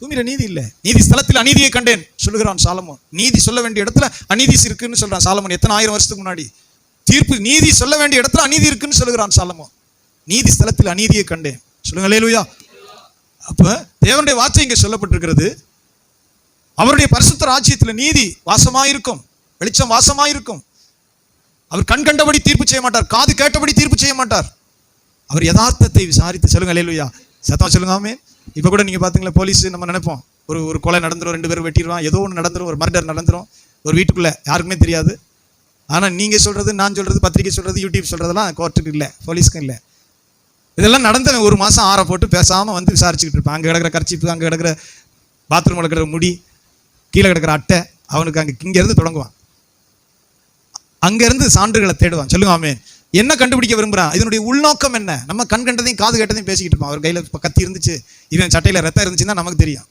பூமியில நீதி இல்லை. நீதி ஸ்தலத்தில் அநீதியை கண்டேன் சொல்லுகிறான் சாலமோன். நீதி சொல்ல வேண்டிய இடத்துல அநீதி இருக்குன்னு சொல்றான் சாலமோன். எத்தனை 1000 வருஷத்துக்கு முன்னாடி தீர்ப்பு, நீதி சொல்ல வேண்டிய இடத்துல அநீதி இருக்குன்னு சொல்லுகிறான் சாலமோன். நீதி ஸ்தலத்தில் அநீதியை கண்டேன். சொல்லுங்க அல்லேலூயா. அப்ப தேவனுடைய வார்த்தை இங்க சொல்லப்பட்டிருக்கிறது, அவருடைய பரிசுத்த ராஜ்யத்தில் நீதி வாசமாயிருக்கும், வெளிச்சம் வாசமாயிருக்கும். அவர் கண் கண்டபடி தீர்ப்பு செய்ய மாட்டார், காது கேட்டபடி தீர்ப்பு செய்ய மாட்டார். அவர் யதார்த்தத்தை விசாரித்து. சொல்லுங்க அல்லேலூயா. சத்தமா சொல்லுங்க ஆமென். இப்ப கூட நீங்க பாத்தீங்களா, போலீஸ் நம்ம நினைப்போம் ஒரு கொலை நடந்துரும், 2 பேரும் வெட்டிடுவான், ஏதோ ஒன்று நடந்துரும், ஒரு மர்டர் நடந்துரும் ஒரு வீட்டுக்குள்ளே, யாருக்குமே தெரியாது. ஆனால் நீங்கள் சொல்கிறது, நான் சொல்கிறது, பத்திரிக்கை சொல்கிறது, யூடியூப் சொல்கிறதெல்லாம் கோர்ட்டுக்கு இல்லை, போலீஸ்க்கும் இல்லை. இதெல்லாம் நடந்தவன் 1 மாதம் ஆற போட்டு பேசாமல் வந்து விசாரிச்சுக்கிட்டு இருப்பான். அங்கே கிடக்கிற கர்ச்சிப்பு, அங்கே கிடக்கிற பாத்ரூமில் கிடக்கிற முடி, கீழே கிடக்கிற அட்டை, அவனுக்கு இங்கேருந்து தொடங்குவான். அங்கேருந்து சான்றுகளை தேடுவான். சொல்லுங்க ஆமென். என்ன கண்டுபிடிக்க விரும்புகிறான்? இதனுடைய உள்நோக்கம் என்ன? நம்ம கண் கண்டதையும் காது கேட்டதையும் பேசிக்கிட்டு இருப்பான். அவர் கையில் கத்தி இருந்துச்சு, இவன் சட்டையில் ரத்தம் இருந்துச்சுன்னா நமக்கு தெரியும்.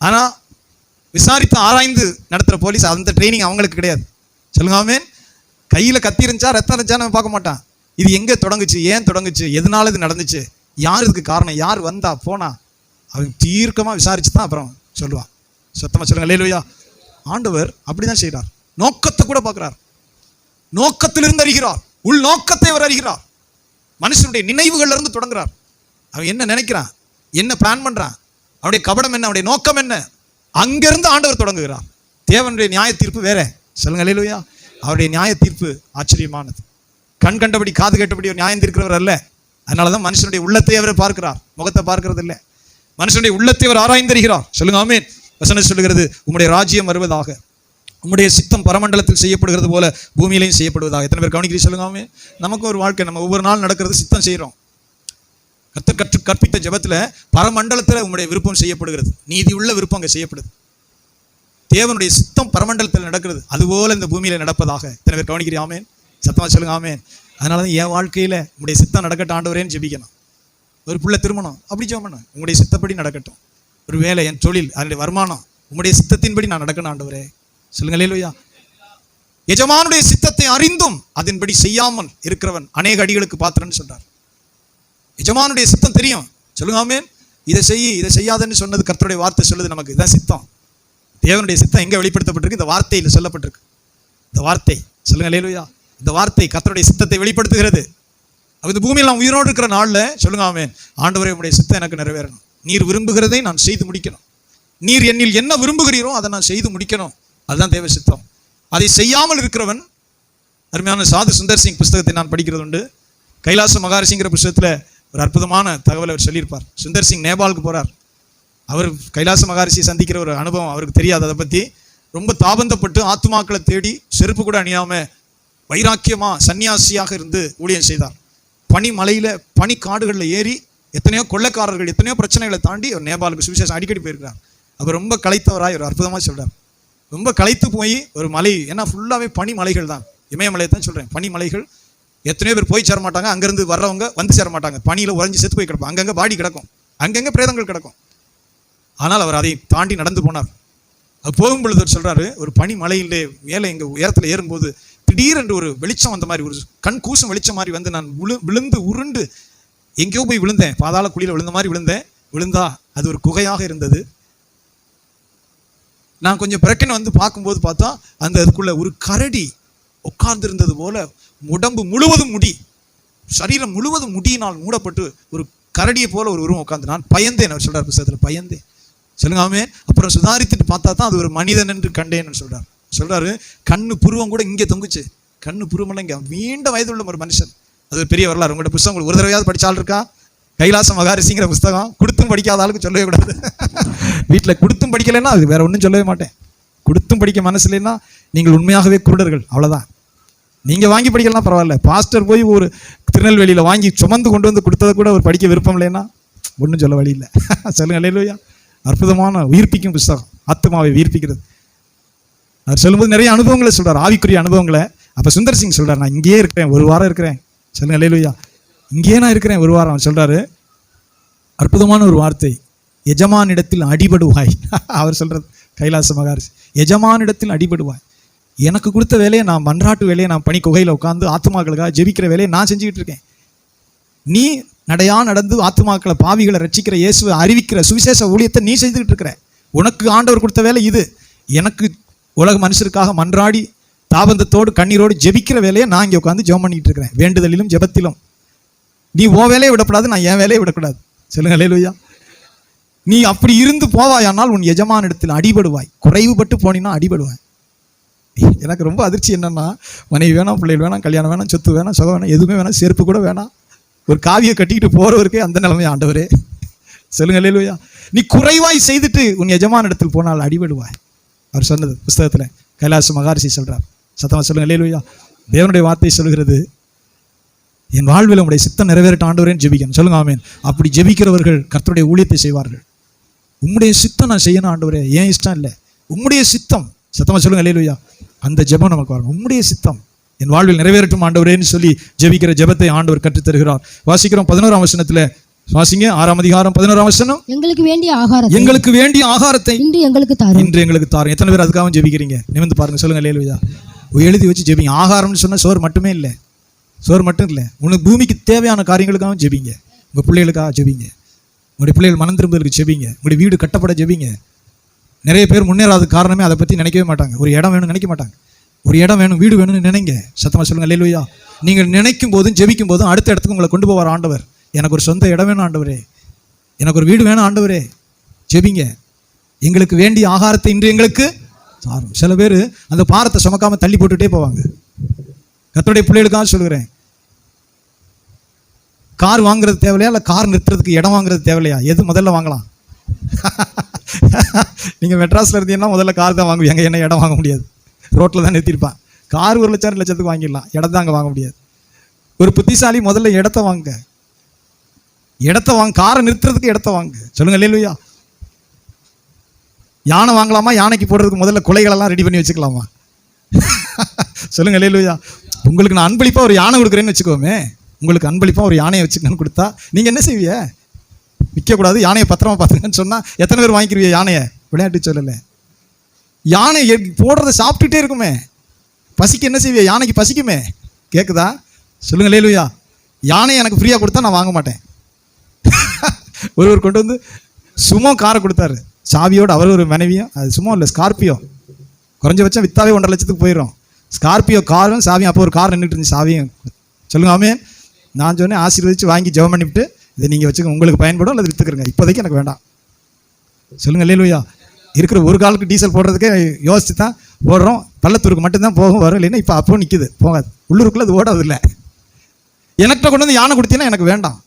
ஆனால் விசாரித்து ஆராய்ந்து நடத்துகிற போலீஸ் அந்த ட்ரைனிங் அவங்களுக்கு கிடையாது. சொல்லுங்க ஆமென். கையில் கத்தி இருந்துச்சா ரத்தம் இருந்துச்சா நம்ம பார்க்க மாட்டான். இது எங்கே தொடங்குச்சு, ஏன் தொடங்குச்சு, எதனால இது நடந்துச்சு, யார் இதுக்கு காரணம், யார் வந்தா போனா, அவன் தீர்க்கமாக விசாரிச்சு தான் அப்புறம் சொல்லுவான். சத்தமாக சொல்லுங்க அல்லேலூயா. ஆண்டவர் அப்படிதான் செய்கிறார். நோக்கத்தை கூட பார்க்குறார். நோக்கத்திலிருந்து அறிகிறார். உள் நோக்கத்தை அவர் அறிகிறார். மனுஷனுடைய நினைவுகள்ல இருந்து தொடங்குறார். அவன் என்ன நினைக்கிறான், என்ன பிளான் பண்றான், அவனுடைய கபடம் என்ன, அவனுடைய நோக்கம் என்ன, அங்கிருந்து ஆண்டவர் தொடங்குகிறார். தேவனுடைய நியாய தீர்ப்பு வேற. சொல்லுங்க அல்லேலூயா. அவருடைய நியாய தீர்ப்பு ஆச்சரியமானது. கண் கண்டபடி காது கேட்டபடி ஒரு நியாயம் தீர்க்கிறவர் அல்ல. அதனாலதான் மனுஷனுடைய உள்ளத்தை அவர் பார்க்கிறார், முகத்தை பார்க்கிறது இல்லை. மனுஷனுடைய உள்ளத்தை அவர் ஆராய்ந்தறிகிறார். சொல்லுங்க ஆமென். வசனம் சொல்லுகிறது, உம்முடைய ராஜ்யம் வருவதாக, உம்முடைய சித்தம் பரமண்டலத்தில் செய்யப்படுகிறது போல பூமியிலையும் செய்யப்படுவதாக. எத்தனை பேர் கவனிக்கிறீங்க? சொல்லுங்க ஆமென். நமக்கு ஒரு வாழ்க்கை, நம்ம ஒவ்வொரு நாள் நடக்கிறது சித்தம் செய்கிறோம். கர்த்தர் கற்பித்த ஜெபத்தில் பரமண்டலத்தில் உம்முடைய விருப்பம் செய்யப்படுகிறது, நீதி உள்ள விருப்பம் அங்கே செய்யப்படுது. தேவனுடைய சித்தம் பரமண்டலத்தில் நடக்கிறது, அதுபோல இந்த பூமியில நடப்பதாக. இத்தனை பேர் கவனிக்கிறீங்க? ஆமென். சத்தமா சொல்லுங்க ஆமென். அதனால தான் என் வாழ்க்கையில உங்களுடைய சித்தம் நடக்கட்டும் ஆண்டவரேன்னு ஜெபிக்கணும். ஒரு பிள்ளை திருமணம், அப்படி ஜெபம் பண்ணணும், உங்களுடைய சித்தப்படி நடக்கட்டும். ஒரு வேலை, என் தொழில், அதனுடைய வருமானம், உங்களுடைய சித்தத்தின்படி நான் நடக்கணும் ஆண்டவரே. சொல்லுங்க அல்லேலூயா. எஜமானுடைய சித்தத்தை அறிந்தும் அதன்படி செய்யாமல் இருக்கிறவன் அநேக அடிகளுக்கு பாத்திரன்னு சொல்றார். எஜமானுடைய சித்தம் தெரியும். சொல்லுங்க ஆமென். இதை செய், இதை செய்யாதன்னு சொன்னது கர்த்தருடைய வார்த்தை சொல்லுது நமக்கு. இதான் சித்தம். தேவனுடைய சித்தம் எங்க வெளிப்படுத்தப்பட்டிருக்கு? இந்த வார்த்தையில் சொல்லப்பட்டிருக்கு. இந்த வார்த்தை, சொல்லுங்க அல்லேலூயா. இந்த வார்த்தை கர்த்தருடைய சித்தத்தை வெளிப்படுத்துகிறது. இந்த பூமியில் நான் உயிரோடு இருக்கிற நாளில் சொல்லுங்க ஆமென், ஆண்டவரே உம்முடைய சித்தம் எனக்கு நிறைவேறணும். நீர் விரும்புகிறதை நான் செய்து முடிக்கணும். நீர் என்னில் என்ன விரும்புகிறீரோ அதை நான் செய்து முடிக்கணும். அதுதான் தேவ சித்தம். அதை செய்யாமல் இருக்கிறவன், அருமையான சாது சுந்தர் சிங் புஸ்தகத்தை நான் படிக்கிறது உண்டு. கைலாச மகாரிஷிங்கிற புஸ்தகத்தில் ஒரு அற்புதமான தகவல் அவர் சொல்லியிருப்பார். சுந்தர் சிங் நேபாளுக்கு போகிறார். அவர் கைலாச மகாரிஷியை சந்திக்கிற ஒரு அனுபவம் அவருக்கு தெரியாது. அதை பற்றி ரொம்ப தாபந்தப்பட்டு ஆத்துமாக்களை தேடி செருப்பு கூட அணியாமல் வைராக்கியமா சன்னியாசியாக இருந்து ஊழியம் செய்தார். பனி மலையில, பனி காடுகளில் ஏறி எத்தனையோ கொள்ளைக்காரர்கள், எத்தனையோ பிரச்சனைகளை தாண்டி அவர் நேபாளுக்கு சுவிசேஷம் அடிக்கடி போயிருக்கிறார். அவர் ரொம்ப களைத்தவராய் ஒரு அற்புதமாக சொல்றார். ரொம்ப களைத்து போய் ஒரு மலை, ஏன்னா ஃபுல்லாகவே பனி மலைகள் தான், இமயமலையை தான் சொல்கிறேன், பனி மலைகள். எத்தனையோ பேர் போய் சேர மாட்டாங்க, அங்கேருந்து வர்றவங்க வந்து சேர மாட்டாங்க. பனியில் உறைஞ்சி செத்து போய் கிடப்பாங்க, அங்கங்கே பாடி கிடக்கும், அங்கங்கே பிரேதங்கள் கிடக்கும். ஆனால் அவர் அதை தாண்டி நடந்து போனார். அது போகும் பொழுது அவர் சொல்றாரு, ஒரு பனி மலையிலே மேலே எங்கள் உயரத்தில் ஏறும்போது திடீரென்று ஒரு வெளிச்சம் வந்த மாதிரி, ஒரு கண் கூசும் வெளிச்சம் மாதிரி வந்து நான் விழுந்து உருண்டு எங்கேயோ போய் விழுந்தேன், பாதாள குழியில் விழுந்த மாதிரி விழுந்தேன். விழுந்தா அது ஒரு குகையாக இருந்தது. நான் கொஞ்சம் பிரக்கனை வந்து பார்க்கும்போது பார்த்தா அந்த அதுக்குள்ள ஒரு கரடி உட்கார்ந்து இருந்தது போல, உடம்பு முழுவதும் முடி, சரீரம் முழுவதும் முடியினால் மூடப்பட்டு ஒரு கரடியை போல ஒரு உருவம் உட்கார்ந்து. நான் பயந்தேன், அவர் சொல்றார் புத்தகத்தில், பயந்தேன். சொல்லுங்க ஆமென். அப்புறம் சுதாரித்துட்டு பார்த்தா தான் அது ஒரு மனிதன் என்று கண்டேன்னு சொல்றாரு. சொல்றாரு, கண்ணு புருவம் கூட இங்கே தொங்குச்சு, கண்ணு புருவமெல்லாம் இங்கே. நீண்ட வயதுள்ள ஒரு மனுஷன். அது பெரிய வரலாறு. உங்களோட புத்தகம் ஒரு தடவையாவது படிச்சால் இருக்கா? கைலாச மகாரிஷிங்கிற புஸ்தகம். கொடுத்தும் படிக்காத ஆளுக்கு சொல்லவே கூடாது. வீட்டில் கொடுத்தும் படிக்கலைன்னா அது வேற ஒன்றும் சொல்லவே மாட்டேன். கொடுத்தும் படிக்க மனசு இல்லைன்னா நீங்கள் உண்மையாகவே குருடர்கள், அவ்வளோதான். நீங்கள் வாங்கி படிக்கலாம் பரவாயில்ல. பாஸ்டர் போய் ஒரு திருநெல்வேலியில் வாங்கி சுமந்து கொண்டு வந்து கொடுத்ததை கூட ஒரு படிக்க விருப்பம் இல்லைன்னா ஒன்றும் சொல்ல வழி இல்லை. சொல்லுங்க அல்லேலூயா. அற்புதமான உயிர்ப்பிக்கும் புஸ்தகம், ஆத்துமாவை உயிர்ப்பிக்கிறது. அவர் சொல்லும்போது நிறைய அனுபவங்களை சொல்றார், ஆவிக்குரிய அனுபவங்களை. அப்போ சுந்தர் சிங் சொல்றார், நான் இங்கேயே இருக்கிறேன், 1 வாரம் இருக்கிறேன். சொல்லுங்க அல்லேலூயா. இங்கேயே நான் இருக்கிறேன் 1 வாரம். சொல்றாரு, அற்புதமான ஒரு வார்த்தை, எஜமானிடத்தில் அடிபடுவாய். அவர் சொல்றது கைலாச மகாரிஷி, எஜமானிடத்தில் அடிபடுவாய். எனக்கு கொடுத்த வேலையை, நான் மன்றாட்டு வேலையை, நான் பனி குகையில் உட்காந்து ஆத்துமாக்களுக்காக ஜெபிக்கிற வேலையை நான் செஞ்சுக்கிட்டு இருக்கேன். நீ நடையா நடந்து ஆத்துமாக்களை, பாவிகளை ரட்சிக்கிற இயேசுவை அறிவிக்கிற சுவிசேஷ ஊழியத்தை நீ செய்துக்கிட்டு இருக்கிற. உனக்கு ஆண்டவர் கொடுத்த வேலை இது. எனக்கு உலக மனுஷருக்காக மன்றாடி தாபந்தத்தோடு கண்ணீரோடு ஜெபிக்கிற வேலையை நான் இங்கே உட்காந்து ஜெபம் பண்ணிட்டு இருக்கிறேன், வேண்டுதலிலும் ஜெபத்திலும். நீ ஓ வேலையை விடக்கூடாது, நான் என் வேலையை விடக்கூடாது. சொல்லுங்க அல்லேலூயா. நீ அப்படி இருந்து போவாயானால் உன் எஜமானிடத்தில் அடிபடுவாய். குறைவுபட்டு போனீன்னா அடிபடுவாய். எனக்கு ரொம்ப அதிர்ச்சி என்னன்னா, மனைவி வேணாம், பிள்ளைகள் வேணாம், கல்யாணம் வேணாம், சொத்து வேணாம், சுகம் வேணாம், எதுவுமே வேணாம், செருப்பு கூட வேணாம், ஒரு காவியை கட்டிக்கிட்டு போறவருக்கே அந்த நிலைமை. ஆண்டவரே, சொல்லுங்க அல்லேலூயா. நீ குறைவாய் செய்துட்டு உன் எஜமான இடத்தில் போனால் அடிபடுவாய். அவர் சொன்னது புஸ்தகத்துல கைலாச மகாரிஷி சொல்றார். சத்தமா சொல்லுங்க அல்லேலூயா. தேவனுடைய வார்த்தை சொல்கிறது, என் வாழ்வில் உங்களுடைய சித்தம் நிறைவேறட்ட ஆண்டவரேன்னு ஜெபிக்கணும். சொல்லுங்க ஆமென். அப்படி ஜெபிக்கிறவர்கள் கர்த்தருடைய ஊழியத்தை செய்வார்கள். உம்முடைய சித்தம் நான் செய்யணும் ஆண்டவரே, ஏன் இஷ்டம் இல்லை, உம்முடைய சித்தம். சத்தமா சொல்லுங்க அல்லேலூயா. அந்த ஜெபம் நமக்கு வரணும். உம்முடைய சித்தம் என் வாழ்வில் நிறைவேறட்டும் ஆண்டவரேன்னு சொல்லி ஜெபிக்கிற ஜெபத்தை ஆண்டவர் கற்றுத் தருகிறார். வாசிக்கிறோம் 11ஆம் வசனத்துல. வாசிங்க 6ஆம் அதிகாரம் 11ஆம் வசனம். எங்களுக்கு வேண்டிய ஆகாரத்தை இன்று எங்களுக்கு தாரும். எத்தனை பேர் அதுக்காக ஜெபிக்கிறீங்க? நிமிர்ந்து பாருங்க. சொல்லுங்க அல்லேலூயா. எழுதி வச்சு ஜெபிங்க. ஆகாரம்னு சொன்னா சோறு மட்டுமே இல்லை, சோறு மட்டும் இல்லை, உனக்கு பூமிக்கு தேவையான காரியங்களுக்காக ஜெபிங்க. உங்க பிள்ளைகளுக்காக ஜெபிங்க, உங்களுடைய பிள்ளைகள் மனம் திரும்புவதற்கு ஜெபிங்க, உங்களுடைய வீடு கட்டப்பட ஜெபிங்க. நிறைய பேர் முன்னேறாத காரணமே அதை பற்றி நினைக்கவே மாட்டாங்க. ஒரு இடம் வேணும்னு நினைக்க மாட்டாங்க. ஒரு இடம் வேணும், வீடு வேணும்னு நினைங்க. சத்தமா சொல்லுங்க அல்லேலூயா. நீங்கள் நினைக்கும் போதும் ஜெபிக்கும் போதும் அடுத்த இடத்துக்கு உங்களை கொண்டு போவார் ஆண்டவர். எனக்கு ஒரு சொந்த இடம் வேணும் ஆண்டவரே, எனக்கு ஒரு வீடு வேணும் ஆண்டவரே. ஜெபிங்க. எங்களுக்கு வேண்டிய ஆகாரத்தை இன்று எங்களுக்கு தாரும். சில பேர் அந்த பாரத்தை சுமக்காம தள்ளி போட்டுட்டே போவாங்க. கர்த்தருடைய பிள்ளைகளுக்காக சொல்கிறேன், கார் வாங்குறது தேவையில்லையா, இல்லை கார் நிறுத்துறதுக்கு இடம் வாங்குறது தேவையில்லையா? எது முதல்ல வாங்கலாம்? நீங்கள் மெட்ராஸில் இருந்தீங்கன்னா முதல்ல கார் தான் வாங்குவீங்க. என்ன இடம் வாங்க முடியாது, ரோட்டில் தான் நிறுத்திருப்பான். கார் 1 லட்சம் 2 லட்சத்துக்கு வாங்கிடலாம், இடம் தான் அங்கே வாங்க முடியாது. ஒரு புத்திசாலி முதல்ல இடத்த வாங்க, காரை நிறுத்துறதுக்கு இடத்த வாங்க. சொல்லுங்க அல்லேலூயா. யானை வாங்கலாமா? யானைக்கு போடுறதுக்கு முதல்ல குலைகளெல்லாம் ரெடி பண்ணி வச்சுக்கலாமா? சொல்லுங்க அல்லேலூயா. உங்களுக்கு நான் அன்பளிப்பாக ஒரு யானை கொடுக்குறேன்னு வச்சுக்கோமே, உங்களுக்கு அன்பளிப்பாக ஒரு யானையை வச்சுக்கணும்னு கொடுத்தா நீங்கள் என்ன செய்வீங்க? விற்கக்கூடாது, யானையை பத்திரமா பார்த்துங்கன்னு சொன்னால் எத்தனை பேர் வாங்கிக்கிறீங்க யானையை? விளையாட்டு சொல்லலை. யானை போடுறத சாப்பிட்டுட்டே இருக்குமே, பசிக்கு என்ன செய்வீங்க? யானைக்கு பசிக்குமே. கேட்குதா? சொல்லுங்க அல்லேலூயா. யானை எனக்கு ஃப்ரீயாக கொடுத்தா நான் வாங்க மாட்டேன். ஒருவர் கொண்டு வந்து சுமோ காரை கொடுத்தாரு சாவியோடு, அவர் ஒரு மனைவியும். அது சும்மா இல்லை, ஸ்கார்பியோ. குறைஞ்சபட்சம் வித்தாவே 1.5 லட்சத்துக்கு போயிடும். ஸ்கார்பியோ காரும் சாவியும். அப்போ ஒரு கார் நின்றுட்டு இருந்துச்சு, சாவியும். சொல்லுங்க ஆமென். நான் சொன்னேன், ஆசீர்வதிச்சு வாங்கி ஜெபம் பண்ணிவிட்டு இதை நீங்கள் வச்சுக்க, உங்களுக்கு பயன்படும் அல்லது விற்றுக்கிறங்க, இப்போதைக்கு எனக்கு வேண்டாம். சொல்லுங்க அல்லேலூயா. இருக்கிற ஒரு காலுக்கு டீசல் போடுறதுக்கே யோசிச்சு தான் போடுறோம். பள்ளத்தூருக்கு மட்டும்தான் போகும் வரும், இல்லைன்னா இப்போ அப்போ நிற்குது, போகாது. உள்ளூருக்குள்ளே அது ஓடாது. இல்லை, எனக்கிட்ட கொண்டு வந்து யானை கொடுத்தீங்கன்னா எனக்கு வேண்டாம்.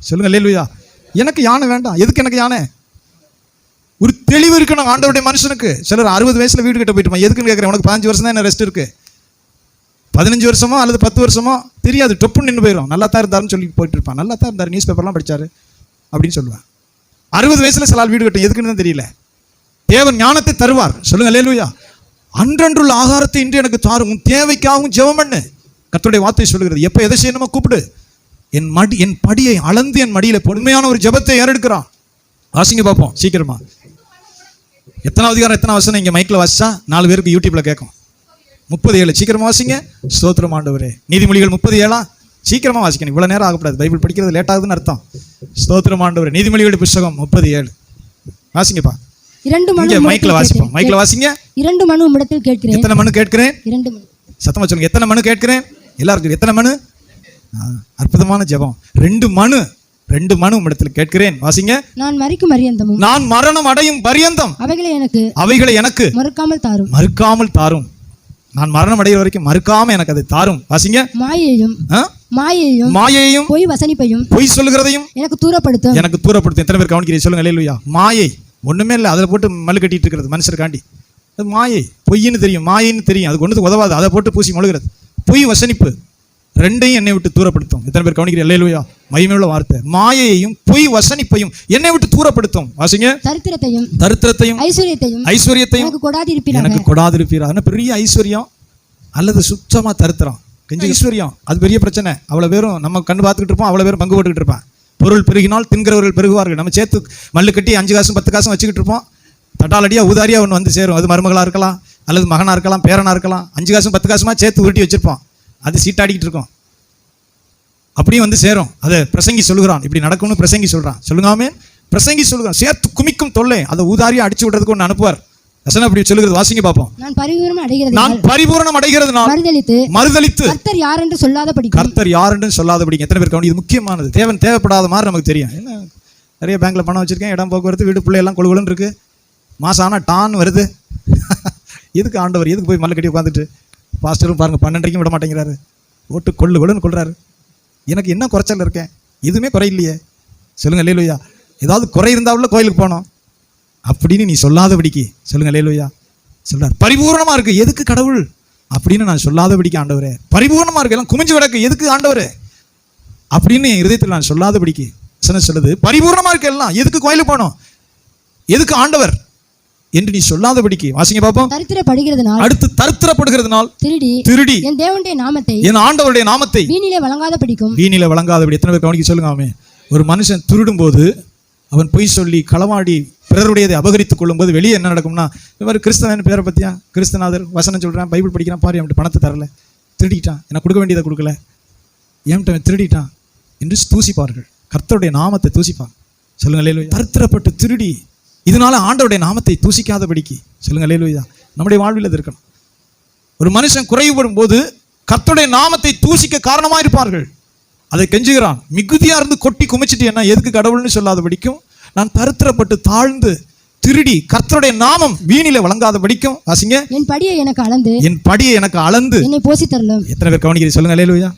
சொல்லுங்க அல்லேலூயா. எனக்கு யானை வேண்டாம். எதுக்கு எனக்கு யானை? ஒரு தெளிவு இருக்கணும் ஆண்டவருடைய மனுஷனுக்கு. சிலர் 60 வயசுல வீடு கட்ட போயிட்டுமா, எதுக்குன்னு கேட்குறேன். உனக்கு 15 வருஷம் தான் என்ன ரெஸ்ட் இருக்கு, 15 வருஷமோ அல்லது 10 வருஷமோ தெரியாது, டொப்புன்னு நின்று போயிடும். நல்லா தான் இருந்தாருன்னு சொல்லி போயிட்டு இருப்பான். நல்லா தான் இருந்தார், நியூஸ் பேப்பர்லாம் படிச்சாரு அப்படின்னு சொல்லுவேன். 60 வயசுல சில வீடு கட்டும், எதுக்குன்னு தான் தெரியல. தேவன் ஞானத்தை தருவார். சொல்லுங்க அல்லேலூயா. அன்றன்றுள்ள ஆகாரத்தை இன்று எனக்கு தாரும், உன் தேவைக்காகவும் ஜெபம் பண்ணு. கர்த்தருடைய வார்த்தை சொல்லுகிறது. எப்போ எதை செய்யணுமோ கூப்பிடு. என் படியை அளந்து என் மடியில பொறுமையான ஒரு ஜெபத்தை ஏறெடுக்கிறான். வாசிங்க பார்ப்போம் சீக்கிரமா. எத்தனாவது அதிகாரம் எத்தனை வசனம் இங்கே மைக்கில் வாசிச்சா 4 பேருக்கு யூடியூப்ல கேட்கும். 37. சீக்கிரமா வாசிங்க. ஸ்தோத்திரம் ஆண்டவரே. நீதிமொழிகள் 37. சீக்கிரமா வாசிக்கணும், இவ்வளவு நேரம் ஆகக்கூடாது. பைபிள் படிக்கிறது லேட் ஆகுதுன்னு அர்த்தம். ஸ்தோத்திரம் ஆண்டவரே. நீதிமொழிகள் புத்தகம் 37 வாசிங்கப்பா. 2 மனு மைக்கில் வாசிப்போம். மைக்கில் வாசிங்க. 2 மனு உம்மிடத்தில் கேட்கிறேன். எத்தனை மனு கேட்கிறேன்? 2 மனு. சத்தமா சொல்லுங்க. எத்தனை மனு கேட்கிறேன்? எல்லாருக்கும் எத்தனை மனு? அற்புதமான ஜெபம். 2 மனு உம்மிடத்தில் கேட்கிறேன். வாசிங்க. நான் மரிக்கும் பரியந்தமும், நான் மரணம் அடையும் பரியந்தம் அவைகளை எனக்கு மறுக்காமல் தாரும். நான் மரணம் அடைய வரைக்கும் மறுக்காம எனக்கு அதை தாரும். வாசிங்க. மாயையும் பொய் வசனிப்பையும், பொய் சொல்லுகிறதையும் எனக்கு தூரப்படுத்தும். எத்தனை பேர் கவனிக்கிறீங்க? சொல்லுங்க அல்லேலூயா. மாயை ஒண்ணுமே இல்லை, அதில் போட்டு மல்லு கட்டிட்டு இருக்கிறது மனுஷருக்காண்டி. அது மாயை. பொய்ன்னு தெரியும், மாயின்னு தெரியும், அது கொண்டு உதவாது, அதை போட்டு பூசி மொழுகிறது. பொய் வசனிப்பு ரெண்டையும் என்னை விட்டு தூரப்படுத்தும். எத்தனை பேர் கவனிக்கிறீங்க? அல்லேலூயா. மகிமையுள்ள வார்த்தை. மாயையும் பொய் வசனிப்பையும் என்னை விட்டு தூரப்படுத்தும். வாசிங்க. தரித்திரத்தையும் ஐஸ்வர்யத்தையும் எனக்கு கொடாதிருப்பீரா. பெரிய ஐஸ்வர்யம் அல்லது சுத்தமா தரித்திரம், கொஞ்சம் ஐஸ்வர்யம், அது பெரிய பிரச்சனை. அவ்வளவு பேரும் நம்ம கண்ணு பார்த்துக்கிட்டு இருப்போம், அவ்வளவு பேரும் பங்கு போட்டுக்கிட்டு இருப்பான். பொருள் பெருகினால் தின்கிறவர்கள் பெருகுவார்கள். நம்ம சேர்த்து மல்லு கட்டி 5 காசும் 10 காசும் வச்சுக்கிட்டு இருப்போம். தட்டாலடியா ஊதாரியா ஒன்று வந்து சேரும். அது மருமகளா இருக்கலாம் அல்லது மகனா இருக்கலாம், பேரனா இருக்கலாம். 5 காசும் 10 காசுமா சேர்த்து உருட்டி வச்சிருப்போம். அது சீட்டாடிக்கிட்டு இருக்கும், அப்படியும் வந்து சேரும். அதை பிரசங்கி சொல்லுகிறான், இப்படி நடக்கும்னு பிரசங்கி சொல்றான். சொல்லுங்காமே பிரசங்கி சொல்லுகிறான். சேர்த்து குமிக்கும் தொல்லை, அதை ஊதாரியா அடிச்சு விடுறதுக்கு ஒன்று அனுப்புவார். வசனம் அப்படி சொல்லுகிறது. வாசிங்க பார்ப்போம். நான் பரிபூரணம் அடைகிறதுனால் மறுதலித்து கர்த்தர் யார் என்று சொல்லாதபடி. எத்தனை பேர் கவனி? இது முக்கியமானது. தேவன் தேவைப்படாத மாதிரி நமக்கு தெரியும். என்ன நிறைய பேங்க்ல பணம் வச்சிருக்கேன், இடம் போக்குவரத்து, வீடு பிள்ளை எல்லாம் கொழுகுலன்னு இருக்கு. மாசம் ஆனால் டான் வருது. எதுக்கு ஆண்டவர் எதுக்கு போய் மல்லு கட்டி உட்காந்துட்டு? பாஸ்டரும் பாருங்க 12:30 விட மாட்டேங்கிறாரு, ஓட்டு கொள்ளுன்னு கொள்றாரு. எனக்கு என்ன குறைச்சல் இருக்கேன்? எதுவுமே குறை இல்லையே. சொல்லுங்க அல்லேலூயா. ஏதாவது குறை இருந்தாவில் கோயிலுக்கு போனோம் அப்படின்னு நீ சொல்லாதபடிக்கு சொல்லுங்க அல்லேலூயா. சொல்றார் பரிபூர்ணமா இருக்கு, எதுக்கு கடவுள் அப்படின்னு நான் சொல்லாதபடிக்கு ஆண்டவரே. பரிபூர்ணமா இருக்கு, எல்லாம் குமிஞ்சு கிடக்கு, எதுக்கு ஆண்டவரே அப்படின்னு என் இருதயத்தில் நான் சொல்லாதபடிக்கு சொல்லுது. பரிபூர்ணமா இருக்கு எல்லாம், எதுக்கு கோயிலுக்கு போனோம், எதுக்கு ஆண்டவர் என்று நீ சொல்லாதபடிக்கு. வாசிங்க பாப்போம். தரித்திரப்படுகிறதுனால், அடுத்து தரித்திரப்படுகிறதுனால் திருடி என் தேவனுடைய நாமத்தை, என் ஆண்டவருடைய நாமத்தை வீணிலே வழங்காதபடிக்கும். வீணிலே வழங்காதபடி. எத்தனை பேர் கவனிக்க சொல்லுங்க. ஆமே. ஒரு மனுஷன் திருடும் போது, அவன் பொய் சொல்லி களவாடி பிறருடையதை அபகரித்துக் கொள்ளும் போது வெளியே என்ன நடக்கும்னா, இந்த மாதிரி கிறிஸ்தவன் பேரை பத்தியா, கிறிஸ்தநாதர் வசனம் சொல்றான், பைபிள் படிக்கிறான், பாரு என்கிட்ட பணத்தை தரல, திருடிட்டான், எனக்கு கொடுக்க வேண்டியதை கொடுக்கல, என்கிட்ட திருடிட்டான் என்று தூசிப்பார்கள். கர்த்தருடைய நாமத்தை தூசிப்பாங்க. சொல்லுங்க அல்லேலூயா. தரித்திரப்பட்டு திருடி இதனால ஆண்டவருடைய நாமத்தை தூசிக்காதபடிக்கு. சொல்லுங்க அல்லேலூயா. நம்முடைய வாழ்வில் அது இருக்கணும். ஒரு மனுஷன் குறைவுபடும் போது கர்த்தருடைய நாமத்தை தூசிக்க காரணமா இருப்பார்கள். அதை கெஞ்சுகிறான். மிகுதியா இருந்து கொட்டி குமிச்சிட்டு என்ன எதுக்கு கடவுள்னு சொல்லாதபடிக்கும், நான் தரித்திரப்பட்டு தாழ்ந்து திருடி கர்த்தருடைய நாமம் வீணில வழங்காதபடிக்கும். வாசிங்க. என் படியை எனக்கு அளந்து, என் படியை எனக்கு அளந்து என்னை போஷித்தரலும். எத்தனை பேர் கவனிக்கிறீங்க? சொல்லுங்க அல்லேலூயா.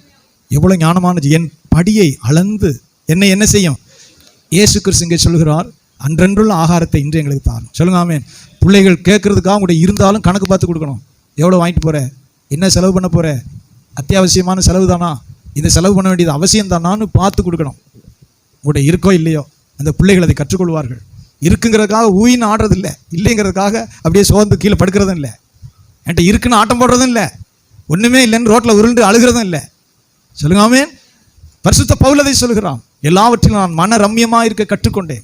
எவ்வளவு ஞானமானது. என் படியை அளந்து என்னை என்ன செய்யும்? இயேசு கிறிஸ்து இங்கே சொல்கிறார், அன்றன்றுள்ள ஆகாரத்தை இன்று எங்களுக்கு தாரும். சொல்லுங்க ஆமென். பிள்ளைகள் கேட்கறதுக்காக உங்களுடைய இருந்தாலும் கணக்கு பார்த்து கொடுக்கணும். எவ்வளோ வாங்கிட்டு போற, என்ன செலவு பண்ண போற, அத்தியாவசியமான செலவு தானா, இந்த செலவு பண்ண வேண்டியது அவசியம் தானான்னு பார்த்து கொடுக்கணும். உங்களுடைய இருக்கோ இல்லையோ அந்த பிள்ளைகள் அதை கற்றுக்கொள்வார்கள். இருக்குங்கிறதுக்காக ஊயின்னு ஆடுறது இல்லை, இல்லைங்கிறதுக்காக அப்படியே சோர்ந்து கீழே படுக்கிறதும் இல்லை, என்கிட்ட இருக்குன்னு ஆட்டம் போடுறதும் இல்லை, ஒன்றுமே இல்லைன்னு ரோட்டில் உருண்டு அழுகிறதும் இல்லை. சொல்லுங்க ஆமென். பரிசுத்த பவுல் அதை சொல்கிறான், எல்லாவற்றிலும் நான் மன ரம்யமா இருக்க கற்றுக்கொண்டேன்.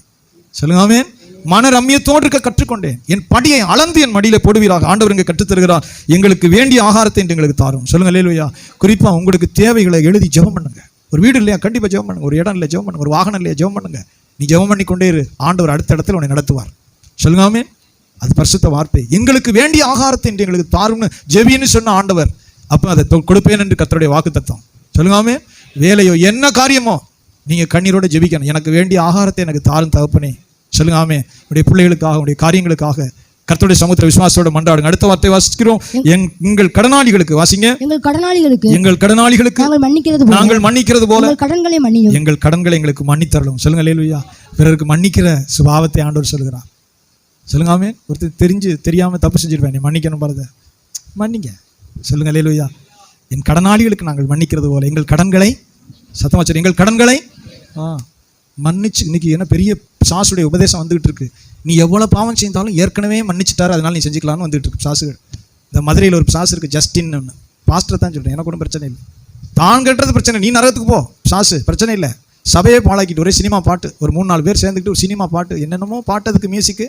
சொல்லுங்க ஆமென். மன ரம்யத்தோடு இருக்க கற்றுக்கொண்டேன். என் படியை அளந்து என் மடியில போடுவீராக. ஆண்டவர் இங்கே கற்றுத் தருகிறார், எங்களுக்கு வேண்டிய ஆகாரத்தை என்று எங்களுக்கு தாரும். சொல்லுங்க அல்லேலூயா. குறிப்பா உங்களுக்கு தேவைகளை எழுதி ஜெபம் பண்ணுங்க. ஒரு வீடு இல்லையா, கண்டிப்பா ஜெபம் பண்ணுங்க. ஒரு இடம் இல்லை, ஜெபம் பண்ணுங்க. ஒரு வாகனம் இல்லையா, ஜெபம் பண்ணுங்க. நீ ஜெபம் பண்ணி கொண்டே இரு, ஆண்டவர் அடுத்த இடத்துல உன்னை நடத்துவார். சொல்லுங்க ஆமென். அது பரிசுத்த வார்த்தை. எங்களுக்கு வேண்டிய ஆகாரத்தை என்று எங்களுக்கு தாரும்னு ஜெபின்னு சொன்ன ஆண்டவர், அப்போ அதை கொடுப்பேன் என்று கர்த்தருடைய வாக்குத்தத்தம். சொல்லுங்க ஆமென். வேலையோ என்ன காரியமோ நீங்க கண்ணீரோட ஜெபிக்கணும். எனக்கு வேண்டிய ஆகாரத்தை எனக்கு தாரும் தகப்பனே. சொல்லுங்க ஆமென். உடைய பிள்ளைகளுக்காக, உடைய காரியங்களுக்காக கர்த்தருடைய சமூகத்தில் விசுவாசத்தோட மன்றாடுங்க. அடுத்த வார்த்தை வாசிக்கிறோம். எங்கள் கடனாளிகளுக்கு. வாசிங்க. எங்கள் கடனாளிகளுக்கு நாங்கள் மன்னிக்கிறது போல எங்கள் கடன்களை எங்களுக்கு மன்னித்தரலும். சொல்லுங்க அல்லேலூயா. பிறருக்கு மன்னிக்கிற சுபாவத்தை ஆண்டவர் சொல்லுகிறார். சொல்லுங்க ஆமென். ஒருத்தர் தெரிஞ்சு தெரியாம தப்பு செஞ்சிருப்பேன், நீ மன்னிக்கணும் பாருங்க, மன்னிங்க. சொல்லுங்க அல்லேலூயா. என் கடனாளிகளுக்கு நாங்கள் மன்னிக்கிறது போல எங்கள் கடன்களை, சத்தமா சொல்லு, எங்கள் கடன்களை மன்னிச்சு. இன்னைக்கு என்ன பெரிய சாசுடைய உபதேசம் வந்துகிட்டு இருக்கு. நீ எவ்வளவு பாவம் செய்தாலும் ஏற்கனவே மன்னிச்சுட்டாரு, அதனால நீ செஞ்சுக்கலாம்னு வந்துட்டு இருக்கு சாசுகள். இந்த மதுரையில் ஒரு சாசு இருக்கு, ஜஸ்டின் ஒன்று. பாஸ்டர் தான் சொல்றேன், எனக்கு ஒன்றும் பிரச்சனை இல்லை. தான் கட்டுறது பிரச்சனை, நீ நரகத்துக்கு போ, சாசு பிரச்சனை இல்லை. சபையே பாழாக்கிட்டு ஒரே சினிமா பாட்டு, ஒரு 3-4 பேர் சேர்ந்துக்கிட்டு ஒரு சினிமா பாட்டு, என்னென்னமோ பாட்டதுக்கு மியூசிக்கு,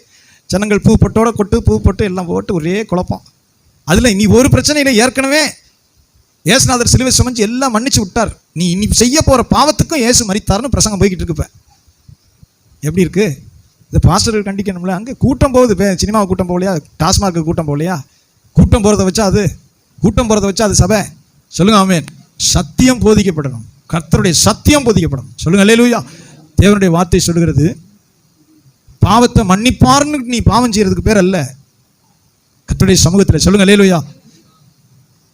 ஜனங்கள் பூ பொட்டோட கொட்டு, பூ பொட்டு எல்லாம் போட்டு ஒரே குழப்பம். அதுல நீ ஒரு பிரச்சனை இல்லை, ஏற்கனவே ஏசுநாதர் சிலுவை சுமஞ்சு எல்லாம் மன்னிச்சு விட்டார். நீ இனி செய்ய போற பாவத்துக்கும் ஏசு மரித்தார்னு பிரசங்கம் போய்கிட்டு இருப்ப. எப்படி இருக்கு? இந்த பாஸ்டர்கள் கண்டிக்கணும்ல. அங்கே கூட்டம் போகுது, சினிமா கூட்டம் போகலையா, டாஸ்மார்க்கு கூட்டம் போகலையா, கூட்டம் போறதை வச்சா அது கூட்டம் போறதை வச்சா அது சபை. சொல்லுங்க ஆமென். சத்தியம் போதிக்கப்படணும், கர்த்தருடைய சத்தியம் போதிக்கப்படணும். சொல்லுங்க அல்லேலூயா. தேவனுடைய வார்த்தை சொல்லுகிறது, பாவத்தை மன்னிப்பார்னு நீ பாவம் செய்யறதுக்கு பேர் அல்ல கர்த்தருடைய சமூகத்தில். சொல்லுங்க அல்லேலூயா.